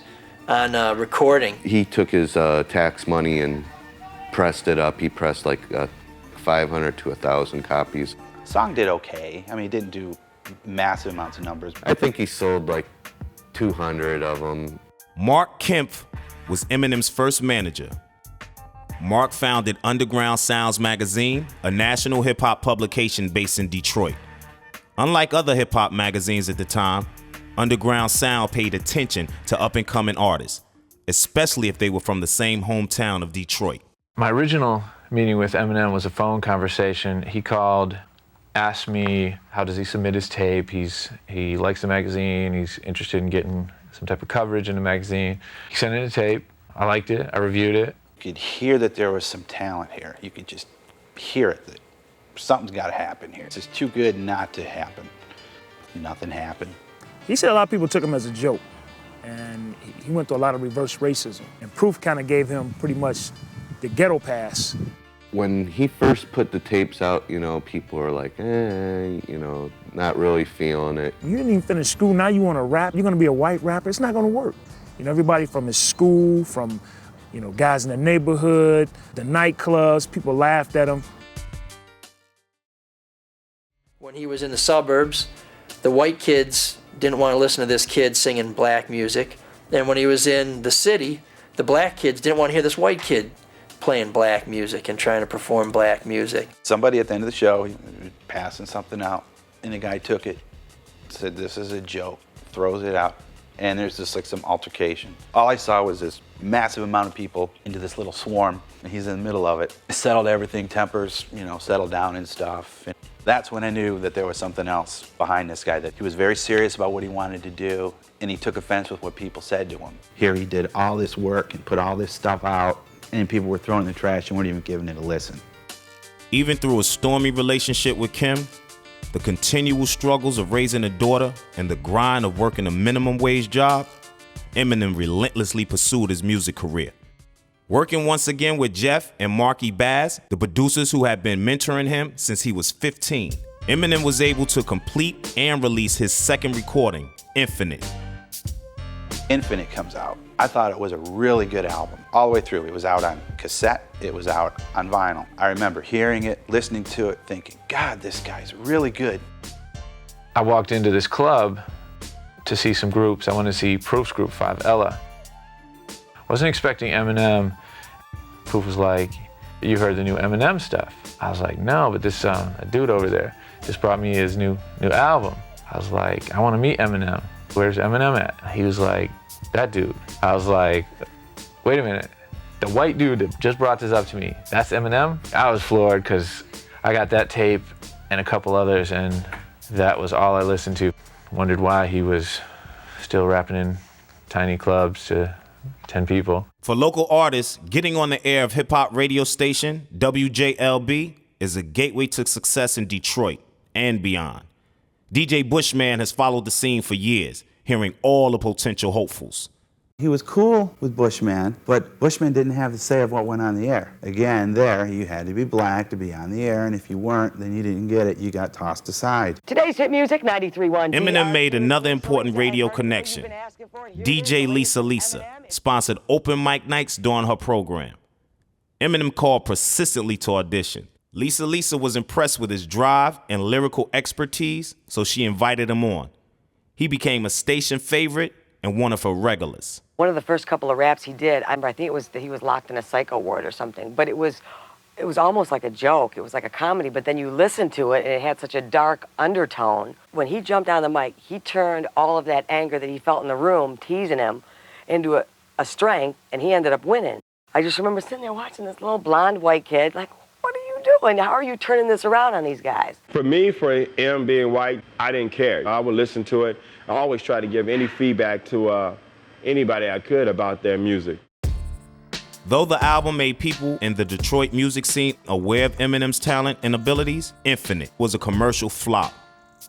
on recording. He took his tax money and pressed it up. He pressed like 500 to 1,000 copies. The song did okay. I mean, it didn't do massive amounts of numbers. I think he sold like 200 of them. Mark Kempf was Eminem's first manager. Mark founded Underground Sounds magazine, a national hip-hop publication based in Detroit. Unlike other hip-hop magazines at the time, Underground Sound paid attention to up-and-coming artists, especially if they were from the same hometown of Detroit. My original meeting with Eminem was a phone conversation. He called, asked me how does he submit his tape. He likes the magazine. He's interested in getting some type of coverage in the magazine. He sent in a tape. I liked it. I reviewed it. You could hear that there was some talent here. You could just hear it, that something's got to happen here. It's just too good not to happen. Nothing happened. He said a lot of people took him as a joke, and he went through a lot of reverse racism. And Proof kind of gave him pretty much the ghetto pass. When he first put the tapes out, you know, people were like, not really feeling it. You didn't even finish school, now you want to rap, you're going to be a white rapper, it's not going to work. You know, everybody from his school, from, you know, guys in the neighborhood, the nightclubs, people laughed at him. When he was in the suburbs, the white kids didn't want to listen to this kid singing black music. And when he was in the city, the black kids didn't want to hear this white kid playing black music and trying to perform black music. Somebody at the end of the show, he was passing something out, and the guy took it, said, this is a joke, throws it out, and there's just like some altercation. All I saw was this massive amount of people into this little swarm, and he's in the middle of it. It settled everything, tempers, settled down and stuff. And that's when I knew that there was something else behind this guy, that he was very serious about what he wanted to do, and he took offense with what people said to him. Here he did all this work and put all this stuff out, and people were throwing the trash and weren't even giving it a listen. Even through a stormy relationship with Kim, the continual struggles of raising a daughter, and the grind of working a minimum wage job, Eminem relentlessly pursued his music career. Working once again with Jeff and Marky Baz, the producers who had been mentoring him since he was 15, Eminem was able to complete and release his second recording, Infinite. Infinite comes out. I thought it was a really good album all the way through. It was out on cassette, it was out on vinyl. I remember hearing it, listening to it, thinking, God, this guy's really good. I walked into this club to see some groups. I wanted to see Proof's group, 5 Ella. Wasn't expecting Eminem. Proof was like, you heard the new Eminem stuff? I was like, no, but this a dude over there just brought me his new album. I was like, I want to meet Eminem. Where's Eminem at? He was like, that dude. I was like, wait a minute. The white dude that just brought this up to me, that's Eminem? I was floored because I got that tape and a couple others, and that was all I listened to. Wondered why he was still rapping in tiny clubs to 10 people. For local artists, getting on the air of hip-hop radio station WJLB is a gateway to success in Detroit and beyond. DJ Bushman has followed the scene for years, hearing all the potential hopefuls. He was cool with Bushman, but Bushman didn't have the say of what went on the air. Again, there, you had to be black to be on the air, and if you weren't, then you didn't get it. You got tossed aside. Today's hit music, 93.1. Eminem made another important radio connection. DJ Lisa sponsored open mic nights during her program. Eminem called persistently to audition. Lisa was impressed with his drive and lyrical expertise, so she invited him on. He became a station favorite and one of her regulars. One of the first couple of raps he did, I think it was that he was locked in a psycho ward or something, but it was almost like a joke. It was like a comedy, but then you listened to it and it had such a dark undertone. When he jumped on the mic, he turned all of that anger that he felt in the room, teasing him, into a strength, and he ended up winning. I just remember sitting there watching this little blonde white kid, like, what are you doing? How are you turning this around on these guys? For me, for him being white, I didn't care. I would listen to it. I always try to give any feedback to anybody I could about their music. Though the album made people in the Detroit music scene aware of Eminem's talent and abilities, Infinite was a commercial flop.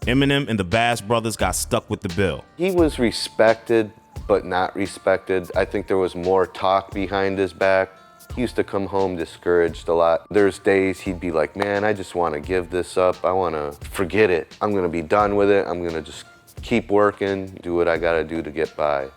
Eminem and the Bass Brothers got stuck with the bill. He was respected, but not respected. I think there was more talk behind his back. He used to come home discouraged a lot. There's days he'd be like, man, I just want to give this up. I want to forget it. I'm going to be done with it. I'm going to just keep working, do what I got to do to get by.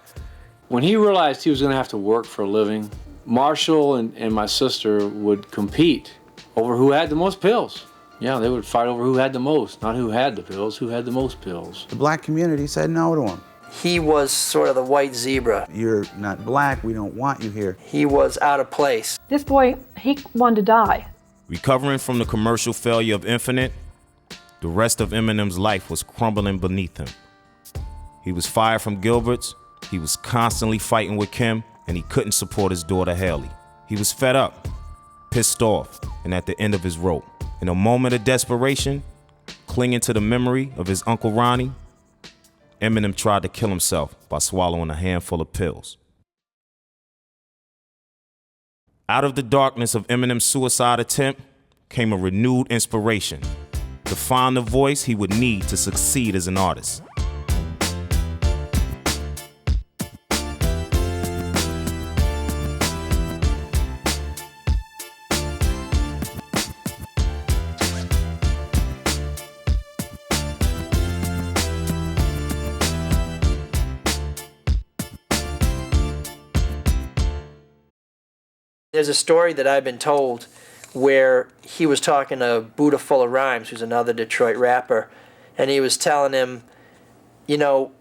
When he realized he was going to have to work for a living, Marshall and my sister would compete over who had the most pills. Yeah, they would fight over who had the most, not who had the pills, who had the most pills. The black community said no to him. He was sort of the white zebra. You're not black, we don't want you here. He was out of place. This boy, he wanted to die. Recovering from the commercial failure of Infinite, the rest of Eminem's life was crumbling beneath him. He was fired from Gilbert's, he was constantly fighting with Kim, and he couldn't support his daughter Haley. He was fed up, pissed off, and at the end of his rope. In a moment of desperation, clinging to the memory of his Uncle Ronnie, Eminem tried to kill himself by swallowing a handful of pills. Out of the darkness of Eminem's suicide attempt came a renewed inspiration to find the voice he would need to succeed as an artist. There's a story that I've been told where he was talking to Buddha Full of Rhymes, who's another Detroit rapper, and he was telling him, you know,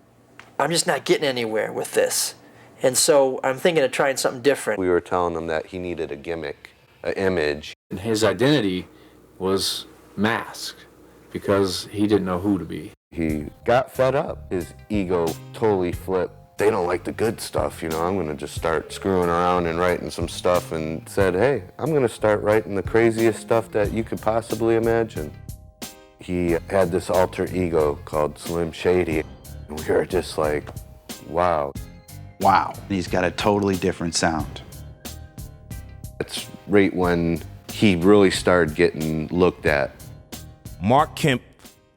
I'm just not getting anywhere with this. And so I'm thinking of trying something different. We were telling him that he needed a gimmick, an image. And his identity was masked because he didn't know who to be. He got fed up. His ego totally flipped. They don't like the good stuff, you know, I'm gonna just start screwing around and writing some stuff, and said, hey, I'm gonna start writing the craziest stuff that you could possibly imagine. He had this alter ego called Slim Shady, and we were just like, wow. Wow, he's got a totally different sound. That's right when he really started getting looked at. Mark Kemp,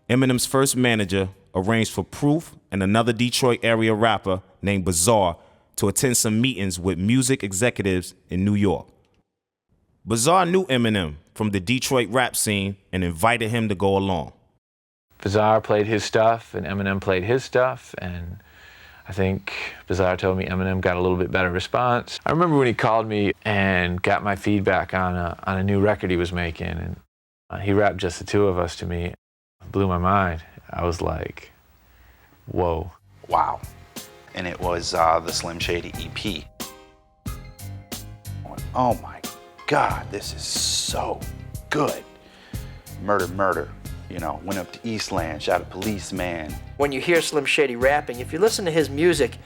Eminem's first manager, arranged for Proof and another Detroit area rapper named Bizarre to attend some meetings with music executives in New York. Bizarre knew Eminem from the Detroit rap scene and invited him to go along. Bizarre played his stuff and Eminem played his stuff, and I think Bizarre told me Eminem got a little bit better response. I remember when he called me and got my feedback on a new record he was making, and he rapped just the two of us to me. It blew my mind. I was like, whoa. Wow. And it was the Slim Shady EP. Oh my God, this is so good. Murder, murder. You know, went up to Eastland, shot a policeman. When you hear Slim Shady rapping, if you listen to his music,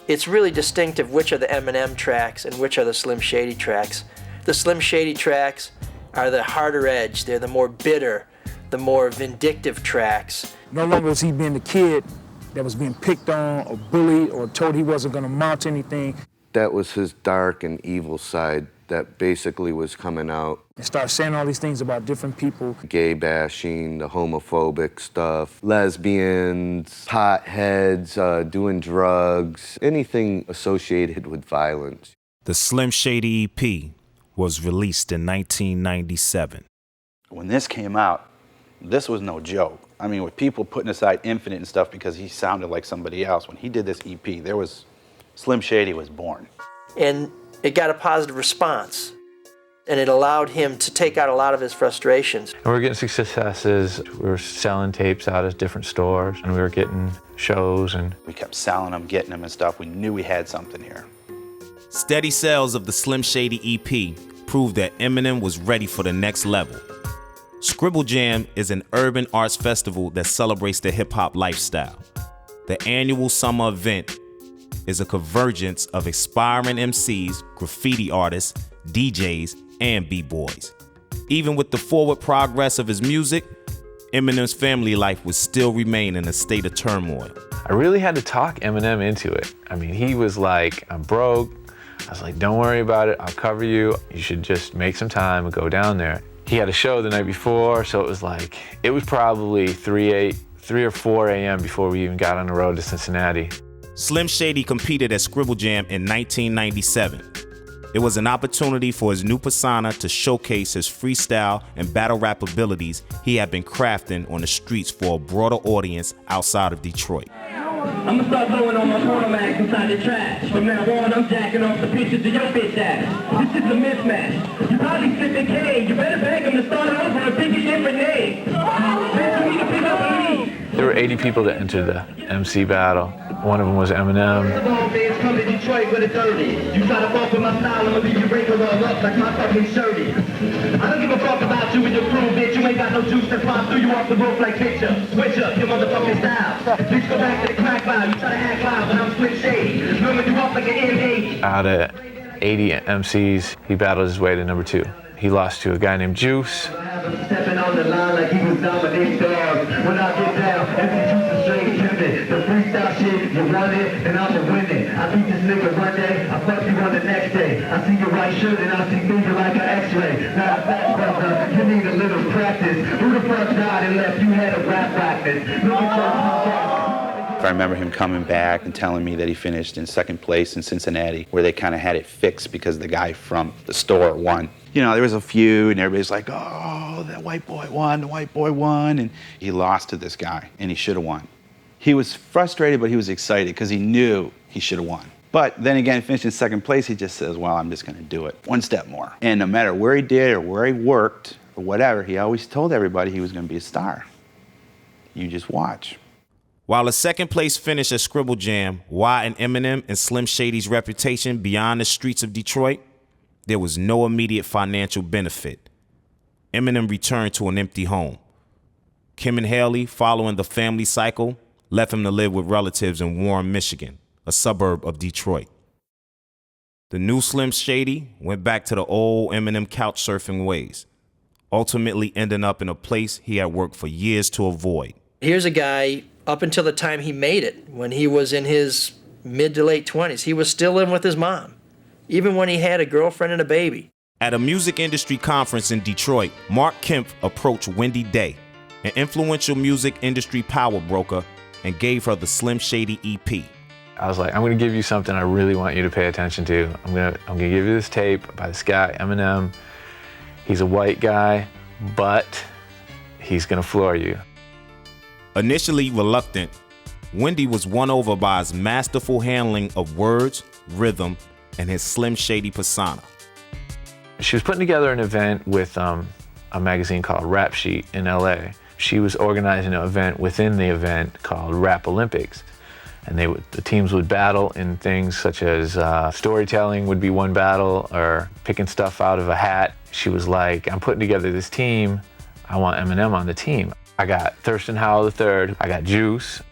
it's really distinctive which are the Eminem tracks and which are the Slim Shady tracks. The Slim Shady tracks are the harder edge. They're the more bitter, the more vindictive tracks. No longer was he being the kid that was being picked on or bullied or told he wasn't going to amount to anything. That was his dark and evil side that basically was coming out. And start saying all these things about different people. Gay bashing, the homophobic stuff, lesbians, potheads, doing drugs, anything associated with violence. The Slim Shady EP was released in 1997. When this came out, this was no joke. I mean, with people putting aside Infinite and stuff because he sounded like somebody else, when he did this EP, Slim Shady was born. And it got a positive response. And it allowed him to take out a lot of his frustrations. And we were getting successes. We were selling tapes out at different stores, and we were getting shows. And we kept selling them, getting them and stuff. We knew we had something here. Steady sales of the Slim Shady EP proved that Eminem was ready for the next level. Scribble Jam is an urban arts festival that celebrates the hip-hop lifestyle. The annual summer event is a convergence of aspiring MCs, graffiti artists, DJs, and B-boys. Even with the forward progress of his music, Eminem's family life would still remain in a state of turmoil. I really had to talk Eminem into it. I mean, he was like, I'm broke. I was like, don't worry about it, I'll cover you. You should just make some time and go down there. He had a show the night before, so it was probably 3 or 4 a.m. before we even got on the road to Cincinnati. Slim Shady competed at Scribble Jam in 1997. It was an opportunity for his new persona to showcase his freestyle and battle rap abilities he had been crafting on the streets for a broader audience outside of Detroit. I'm gonna start throwing on my porno mags inside the trash. From now on, I'm jacking off the pictures of your bitch ass. This is a mismatch. You probably slipped a K. You better beg him to start over and pick a different name. Man, for me to pick up a lead. There were 80 people that entered the MC battle. One of them was Eminem. Come to Detroit with a 30. You try to fuck with my style, I'm gonna leave your breaker all up like my fucking shirty. I don't give a fuck about you and your crew, bitch. You ain't got no juice to fly through you off the roof like picture. Switch up your motherfucking style. Please go back to the crack vibe. You try to act loud, but I'm Slim Shady. Remember you up like an M8. Out of 80 MCs, he battled his way to number 2. He lost to a guy named Juice. Stepping on the line like he was dominating dogs. When I get down, every juice is straight pimpin'. The freestyle shit, you want it, and I'm a winning. I beat this nigga one day, I fuck you on the next day. I see your white shirt and I see finger like an x-ray. Now that's brother, you need a little practice. Who the fuck died and left you had a rap practice? I remember him coming back and telling me that he finished in 2nd place in Cincinnati, where they kind of had it fixed because the guy from the store won. You know, there was a feud and everybody's like, oh, that white boy won, and he lost to this guy, and he should have won. He was frustrated, but he was excited because he knew he should have won. But then again, finishing in 2nd place, he just says, well, I'm just gonna do it one step more. And no matter where he did or where he worked or whatever, he always told everybody he was gonna be a star. You just watch. While a 2nd place finish at Scribble Jam widened Eminem and Slim Shady's reputation beyond the streets of Detroit, there was no immediate financial benefit. Eminem returned to an empty home. Kim and Haley, following the family cycle, left him to live with relatives in Warren, Michigan, a suburb of Detroit. The new Slim Shady went back to the old Eminem couch surfing ways, ultimately ending up in a place he had worked for years to avoid. Here's a guy, up until the time he made it, when he was in his mid to late 20s, he was still living with his mom, even when he had a girlfriend and a baby. At a music industry conference in Detroit, Mark Kemp approached Wendy Day, an influential music industry power broker, and gave her the Slim Shady EP. I was like, I'm gonna give you something I really want you to pay attention to. I'm gonna give you this tape by this guy, Eminem. He's a white guy, but he's gonna floor you. Initially reluctant, Wendy was won over by his masterful handling of words, rhythm, and his Slim Shady persona. She was putting together an event with a magazine called Rap Sheet in LA. She was organizing an event within the event called Rap Olympics. And the teams would battle in things such as storytelling would be one battle, or picking stuff out of a hat. She was like, I'm putting together this team. I want Eminem on the team. I got Thurston Howell III, I got Juice.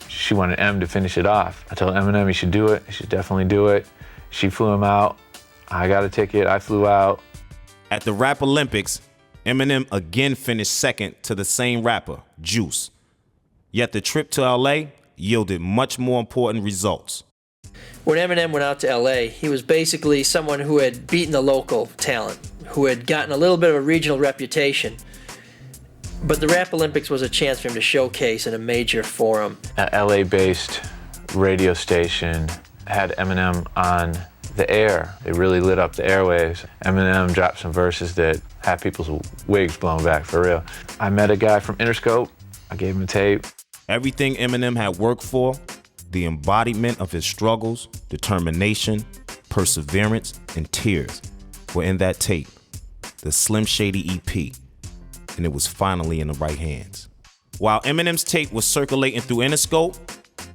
She wanted M to finish it off. I told Eminem he should do it, he should definitely do it. She flew him out, I got a ticket, I flew out. At the Rap Olympics, Eminem again finished 2nd to the same rapper, Juice. Yet the trip to LA yielded much more important results. When Eminem went out to LA, he was basically someone who had beaten the local talent, who had gotten a little bit of a regional reputation. But the Rap Olympics was a chance for him to showcase in a major forum. An LA-based radio station had Eminem on the air. They really lit up the airwaves. Eminem dropped some verses that had people's wigs blown back for real. I met a guy from Interscope. I gave him a tape. Everything Eminem had worked for, the embodiment of his struggles, determination, perseverance, and tears were in that tape, the Slim Shady EP, and it was finally in the right hands. While Eminem's tape was circulating through Interscope,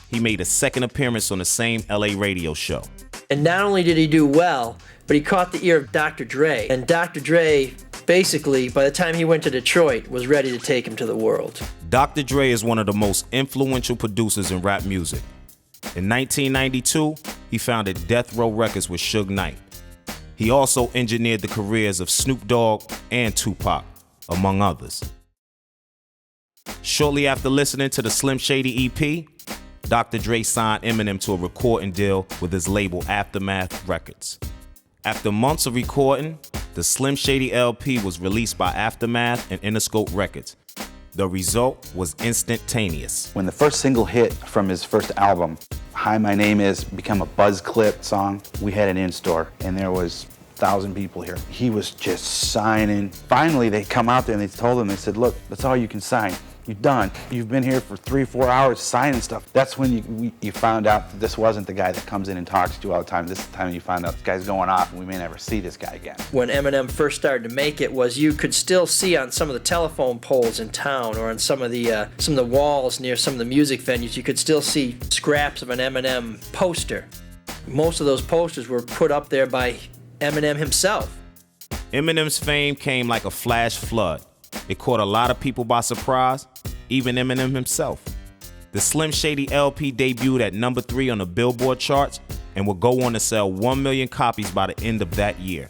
he made a second appearance on the same LA radio show. And not only did he do well, but he caught the ear of Dr. Dre. And Dr. Dre, basically, by the time he went to Detroit, was ready to take him to the world. Dr. Dre is one of the most influential producers in rap music. In 1992, he founded Death Row Records with Suge Knight. He also engineered the careers of Snoop Dogg and Tupac, among others. Shortly after listening to the Slim Shady EP, Dr. Dre signed Eminem to a recording deal with his label Aftermath Records. After months of recording, the Slim Shady LP was released by Aftermath and Interscope Records. The result was instantaneous. When the first single hit from his first album, Hi, My Name Is, became a buzz clip song, we had an in-store and there was 1,000 people here. He was just signing. Finally, they come out there and they told him, they said, look, that's all you can sign. You're done. You've been here for 3-4 hours signing stuff. That's when you found out that this wasn't the guy that comes in and talks to you all the time. This is the time you found out this guy's going off and we may never see this guy again. When Eminem first started to make it, was you could still see on some of the telephone poles in town or on some of the walls near some of the music venues, you could still see scraps of an Eminem poster. Most of those posters were put up there by Eminem himself. Eminem's fame came like a flash flood. It caught a lot of people by surprise, even Eminem himself. The Slim Shady LP debuted at number 3 on the Billboard charts and would go on to sell 1 million copies by the end of that year.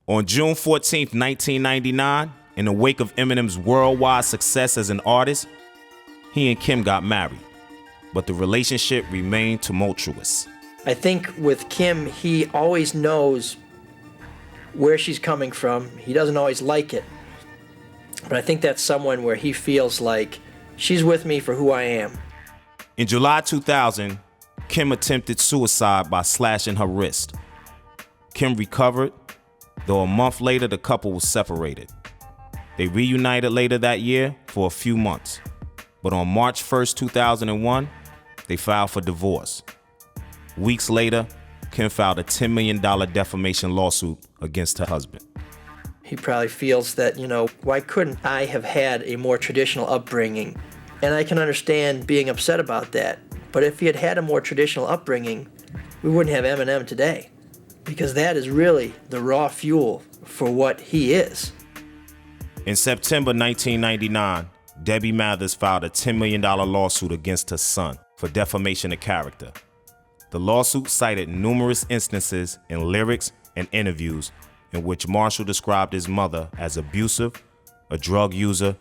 On June 14, 1999, in the wake of Eminem's worldwide success as an artist, he and Kim got married, but the relationship remained tumultuous. I think with Kim, he always knows where she's coming from. He doesn't always like it, but I think that's someone where he feels like she's with me for who I am. In July 2000, Kim attempted suicide by slashing her wrist. Kim recovered, though a month later the couple was separated. They reunited later that year for a few months, but on March 1st, 2001, they filed for divorce. Weeks later, Kim filed a $10 million defamation lawsuit against her husband. He probably feels that, why couldn't I have had a more traditional upbringing? And I can understand being upset about that. But if he had had a more traditional upbringing, we wouldn't have Eminem today. Because that is really the raw fuel for what he is. In September 1999, Debbie Mathers filed a $10 million lawsuit against her son for defamation of character. The lawsuit cited numerous instances in lyrics and interviews in which Marshall described his mother as abusive, a drug user,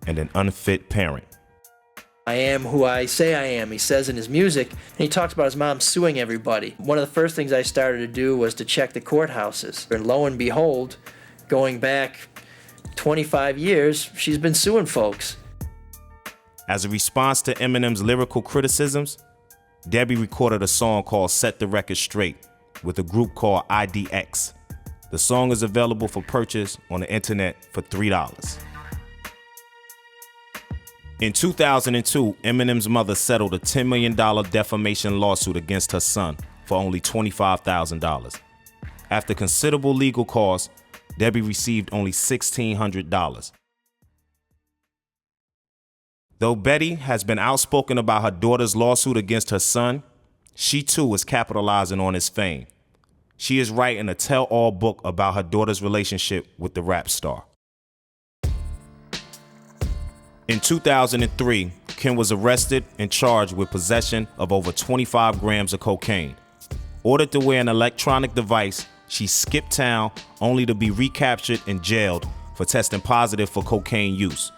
and an unfit parent. I am who I say I am, he says in his music, and he talks about his mom suing everybody. One of the first things I started to do was to check the courthouses. And lo and behold, going back 25 years, she's been suing folks. As a response to Eminem's lyrical criticisms, Debbie recorded a song called Set the Record Straight with a group called IDX. The song is available for purchase on the internet for $3. In 2002, Eminem's mother settled a $10 million defamation lawsuit against her son for only $25,000. After considerable legal costs, Debbie received only $1,600. Though Betty has been outspoken about her daughter's lawsuit against her son, she too is capitalizing on his fame. She is writing a tell-all book about her daughter's relationship with the rap star. In 2003, Kim was arrested and charged with possession of over 25 grams of cocaine. Ordered to wear an electronic device, she skipped town only to be recaptured and jailed for testing positive for cocaine use.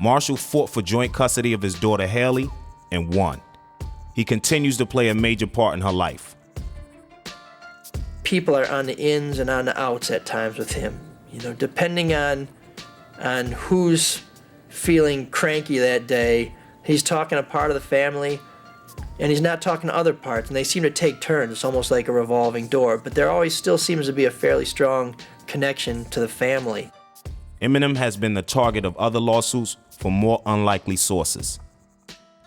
Marshall fought for joint custody of his daughter Haley and won. He continues to play a major part in her life. People are on the ins and on the outs at times with him. Depending on who's feeling cranky that day, he's talking to part of the family, and he's not talking to other parts, and they seem to take turns. It's almost like a revolving door, but there always still seems to be a fairly strong connection to the family. Eminem has been the target of other lawsuits from more unlikely sources.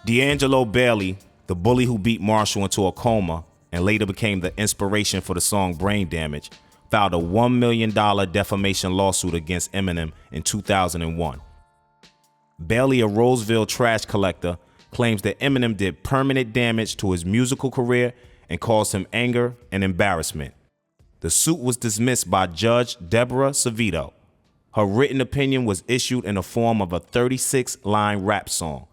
D'Angelo Bailey, the bully who beat Marshall into a coma and later became the inspiration for the song Brain Damage, filed a $1 million defamation lawsuit against Eminem in 2001. Bailey, a Roseville trash collector, claims that Eminem did permanent damage to his musical career and caused him anger and embarrassment. The suit was dismissed by Judge Deborah Savito. Her written opinion was issued in the form of a 36-line rap song.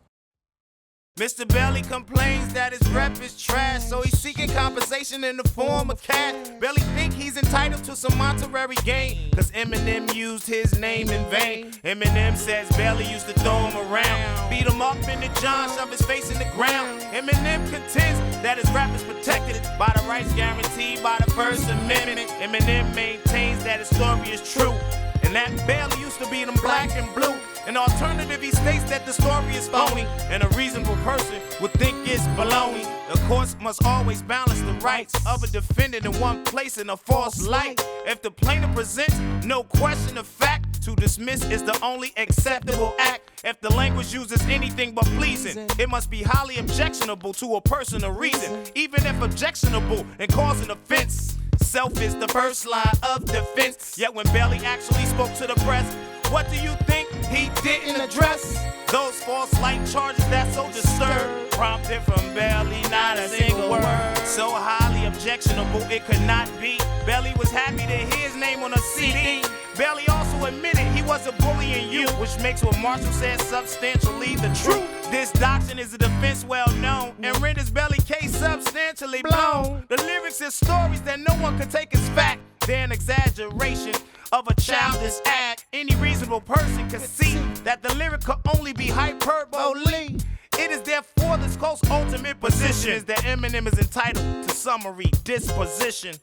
Mr. Bailey complains that his rep is trash, so he's seeking compensation in the form of cash. Bailey think he's entitled to some monetary gain, cause Eminem used his name in vain. Eminem says Bailey used to throw him around, beat him up in the John, shove his face in the ground. Eminem contends that his rap is protected by the rights guaranteed by the First Amendment. Eminem maintains that his story is true, and that Bailey used to beat him black and blue. An alternative, he states that the story is phony, and a reasonable person would think it's baloney. The courts must always balance the rights of a defendant in one place in a false light. If the plaintiff presents no question of fact, to dismiss is the only acceptable act. If the language uses anything but pleasing, it must be highly objectionable to a person of reason. Even if objectionable and cause an offense, self is the first line of defense. Yet when Bailey actually spoke to the press, what do you think he didn't address? Those false light charges that so disturb, prompted from Bailey, not a single word. So highly objectionable it could not be. Bailey was happy to hear his name on a CD. Bailey also admitted he was a bully in youth, which makes what Marshall said substantially the truth. This doctrine is a defense well known and renders Bailey's case substantially blown. The lyrics and stories that no one could take as fact, they're an exaggeration of a childish act. Any reasonable person can see that the lyric could only be hyperbole. It is therefore this close ultimate position that Eminem is entitled to summary disposition.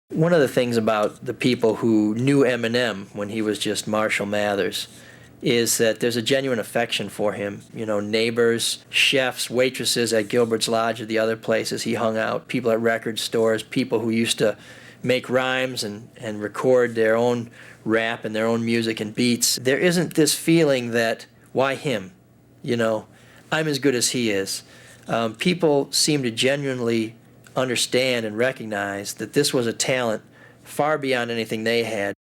One of the things about the people who knew Eminem when he was just Marshall Mathers is that there's a genuine affection for him. Neighbors, chefs, waitresses at Gilbert's Lodge or the other places he hung out, people at record stores, people who used to make rhymes and record their own rap and their own music and beats. There isn't this feeling that, why him? I'm as good as he is. People seem to genuinely understand and recognize that this was a talent far beyond anything they had.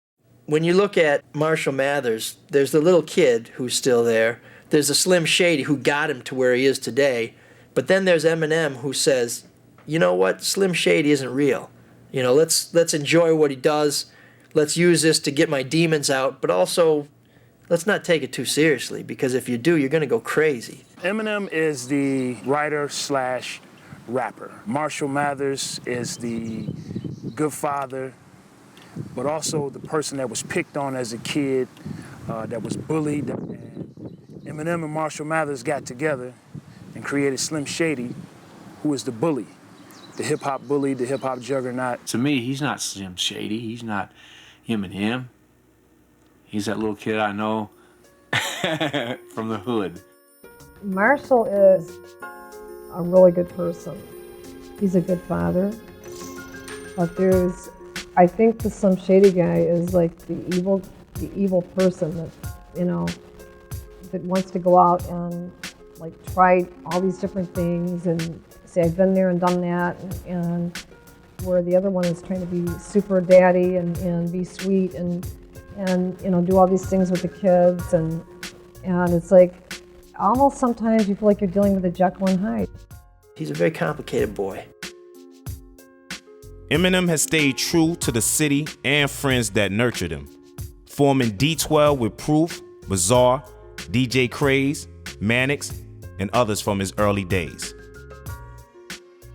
When you look at Marshall Mathers, there's the little kid who's still there. There's the Slim Shady who got him to where he is today. But then there's Eminem who says, you know what, Slim Shady isn't real. Let's enjoy what he does. Let's use this to get my demons out, but also let's not take it too seriously, because if you do, you're going to go crazy. Eminem is the writer / rapper. Marshall Mathers is the good father, but also the person that was picked on as a kid, that was bullied. And Eminem and Marshall Mathers got together and created Slim Shady, who is the bully, the hip-hop bully, the hip-hop juggernaut. To me, he's not Slim Shady. He's not Eminem. He's that little kid I know from the hood. Marshall is a really good person. He's a good father. But I think the Slim Shady guy is like the evil person that, that wants to go out and like try all these different things and say, I've been there and done that, and where the other one is trying to be super daddy and be sweet and do all these things with the kids, and it's like almost sometimes you feel like you're dealing with a Jekyll and Hyde. He's a very complicated boy. Eminem has stayed true to the city and friends that nurtured him, forming D12 with Proof Bizarre, DJ Craze, Mannix, and others from his early days.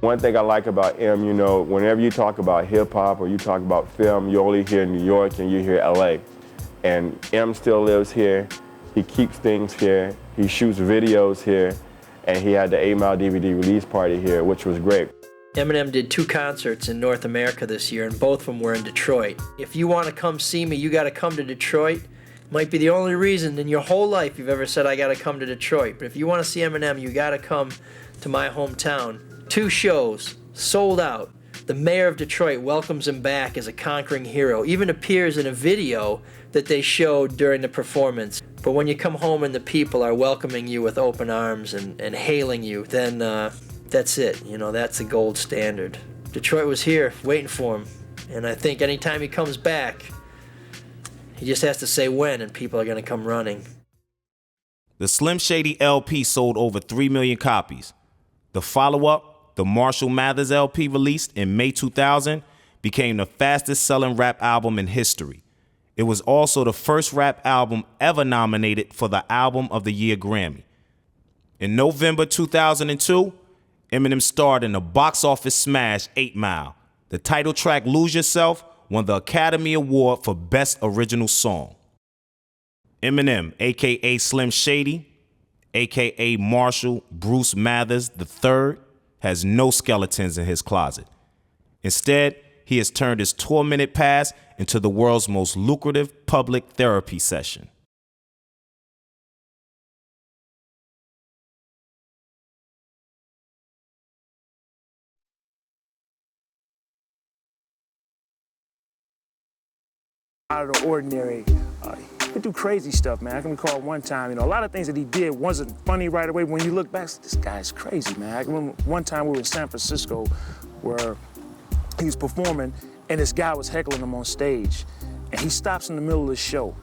One thing I like about M, you know, whenever you talk about hip hop or you talk about film, you only hear New York and you hear LA. And M still lives here. He keeps things here. He shoots videos here. And he had the 8 Mile DVD release party here, which was great. Eminem did 2 concerts in North America this year, and both of them were in Detroit. If you want to come see me, you got to come to Detroit. Might be the only reason in your whole life you've ever said, I got to come to Detroit. But if you want to see Eminem, you got to come to my hometown. 2 shows, sold out. The mayor of Detroit welcomes him back as a conquering hero, even appears in a video that they showed during the performance. But when you come home and the people are welcoming you with open arms and hailing you, then that's it. You know, that's the gold standard. Detroit was here waiting for him. And I think anytime he comes back, he just has to say when and people are going to come running. The Slim Shady LP sold over 3 million copies. The follow-up, the Marshall Mathers LP, released in May 2000, became the fastest-selling rap album in history. It was also the first rap album ever nominated for the Album of the Year Grammy. In November 2002, Eminem starred in the box office smash 8 Mile. The title track Lose Yourself won the Academy Award for Best Original Song. Eminem, a.k.a. Slim Shady, a.k.a. Marshall Bruce Mathers III, has no skeletons in his closet. Instead, he has turned his tormented past into the world's most lucrative public therapy session. Out of the ordinary. He could do crazy stuff, man. I can recall one time, you know, a lot of things that he did wasn't funny right away. When you look back, this guy's crazy, man. I can remember one time we were in San Francisco where he was performing and this guy was heckling him on stage. And he stops in the middle of the show.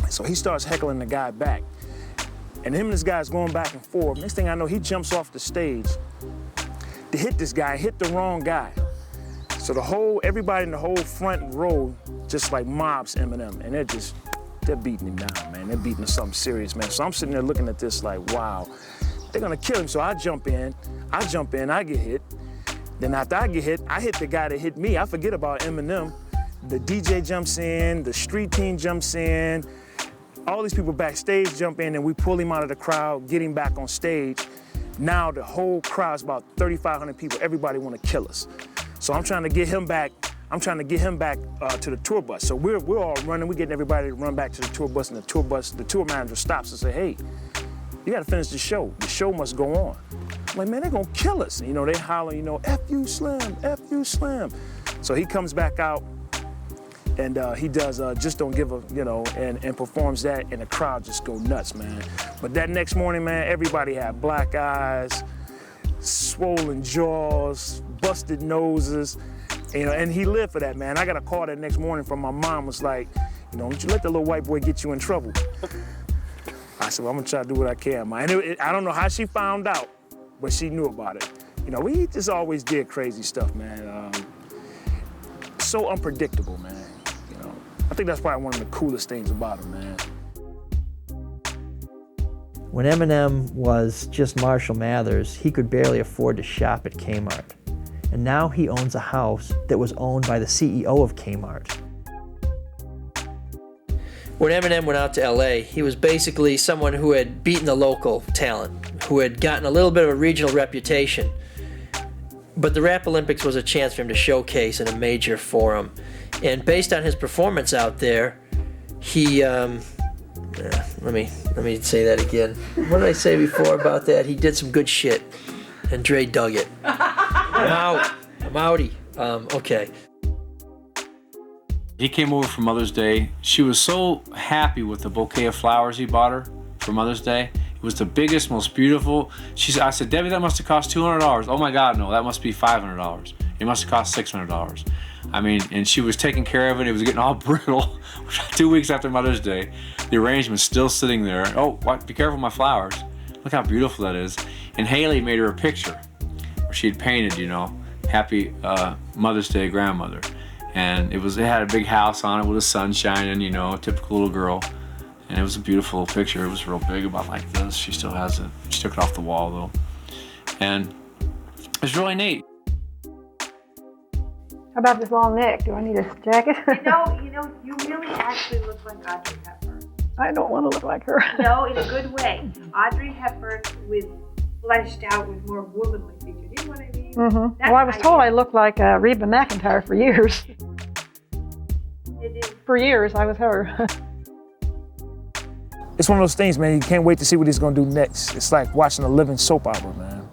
So he starts heckling the guy back. And him and this guy's going back and forth. Next thing I know, he jumps off the stage to hit this guy, hit the wrong guy. So everybody in the whole front row just like mobs Eminem, and they're beating him down, man. They're beating him something serious, man. So I'm sitting there looking at this like, wow, they're gonna kill him. So I jump in, I get hit. Then after I get hit, I hit the guy that hit me. I forget about Eminem. The DJ jumps in, the street team jumps in, all these people backstage jump in, and we pull him out of the crowd, get him back on stage. Now the whole crowd's about 3,500 people. Everybody wanna kill us. So I'm trying to get him back. To the tour bus. So we're all running. We're getting everybody to run back to the tour bus, and the tour manager stops and says, hey, you got to finish the show. The show must go on. I'm like, man, they're going to kill us. And, you know, they holler, you know, F you, Slim, F you, Slim. So he comes back out, and he does Just Don't Give a, you know, and performs that, and the crowd just go nuts, man. But that next morning, man, everybody had black eyes, swollen jaws, busted noses. You know, and he lived for that, man. I got a call that next morning from my mom, was like, you know, don't you let the little white boy get you in trouble. I said, well, I'm gonna try to do what I can, man. And I don't know how she found out, but she knew about it. You know, we just always did crazy stuff, man. So unpredictable, man. You know, I think that's probably one of the coolest things about him, man. When Eminem was just Marshall Mathers, he could barely afford to shop at Kmart. And now he owns a house that was owned by the CEO of Kmart. When Eminem went out to LA, he was basically someone who had beaten the local talent, who had gotten a little bit of a regional reputation. But the Rap Olympics was a chance for him to showcase in a major forum. And based on his performance out there, he, let me say that again. What did I say before about that? He did some good shit, and Dre dug it. I'm out. I'm outie. Okay. He came over for Mother's Day. She was so happy with the bouquet of flowers he bought her for Mother's Day. It was the biggest, most beautiful. I said, Debbie, that must have cost $200. Oh my God, no, that must be $500. It must have cost $600. I mean, and she was taking care of it. It was getting all brittle. 2 weeks after Mother's Day, the arrangement's still sitting there. Oh, what? Be careful with my flowers. Look how beautiful that is. And Haley made her a picture where she'd painted, you know, Happy Mother's Day, grandmother. And it had a big house on it with the sun shining, you know, typical little girl. And it was a beautiful picture. It was real big, about like this. She still has it. She took it off the wall though. And it was really neat. How about this long neck? Do I need a jacket? You really actually look like Audrey Hepburn. I don't want to look like her. No, in a good way. Audrey Hepburn with fleshed out with more womanly features. You know what I mean? Mm-hmm. That's Well, I was told I looked like Reba McEntire for years. It is. For years, I was her. It's one of those things, man, you can't wait to see what he's gonna do next. It's like watching a living soap opera, man.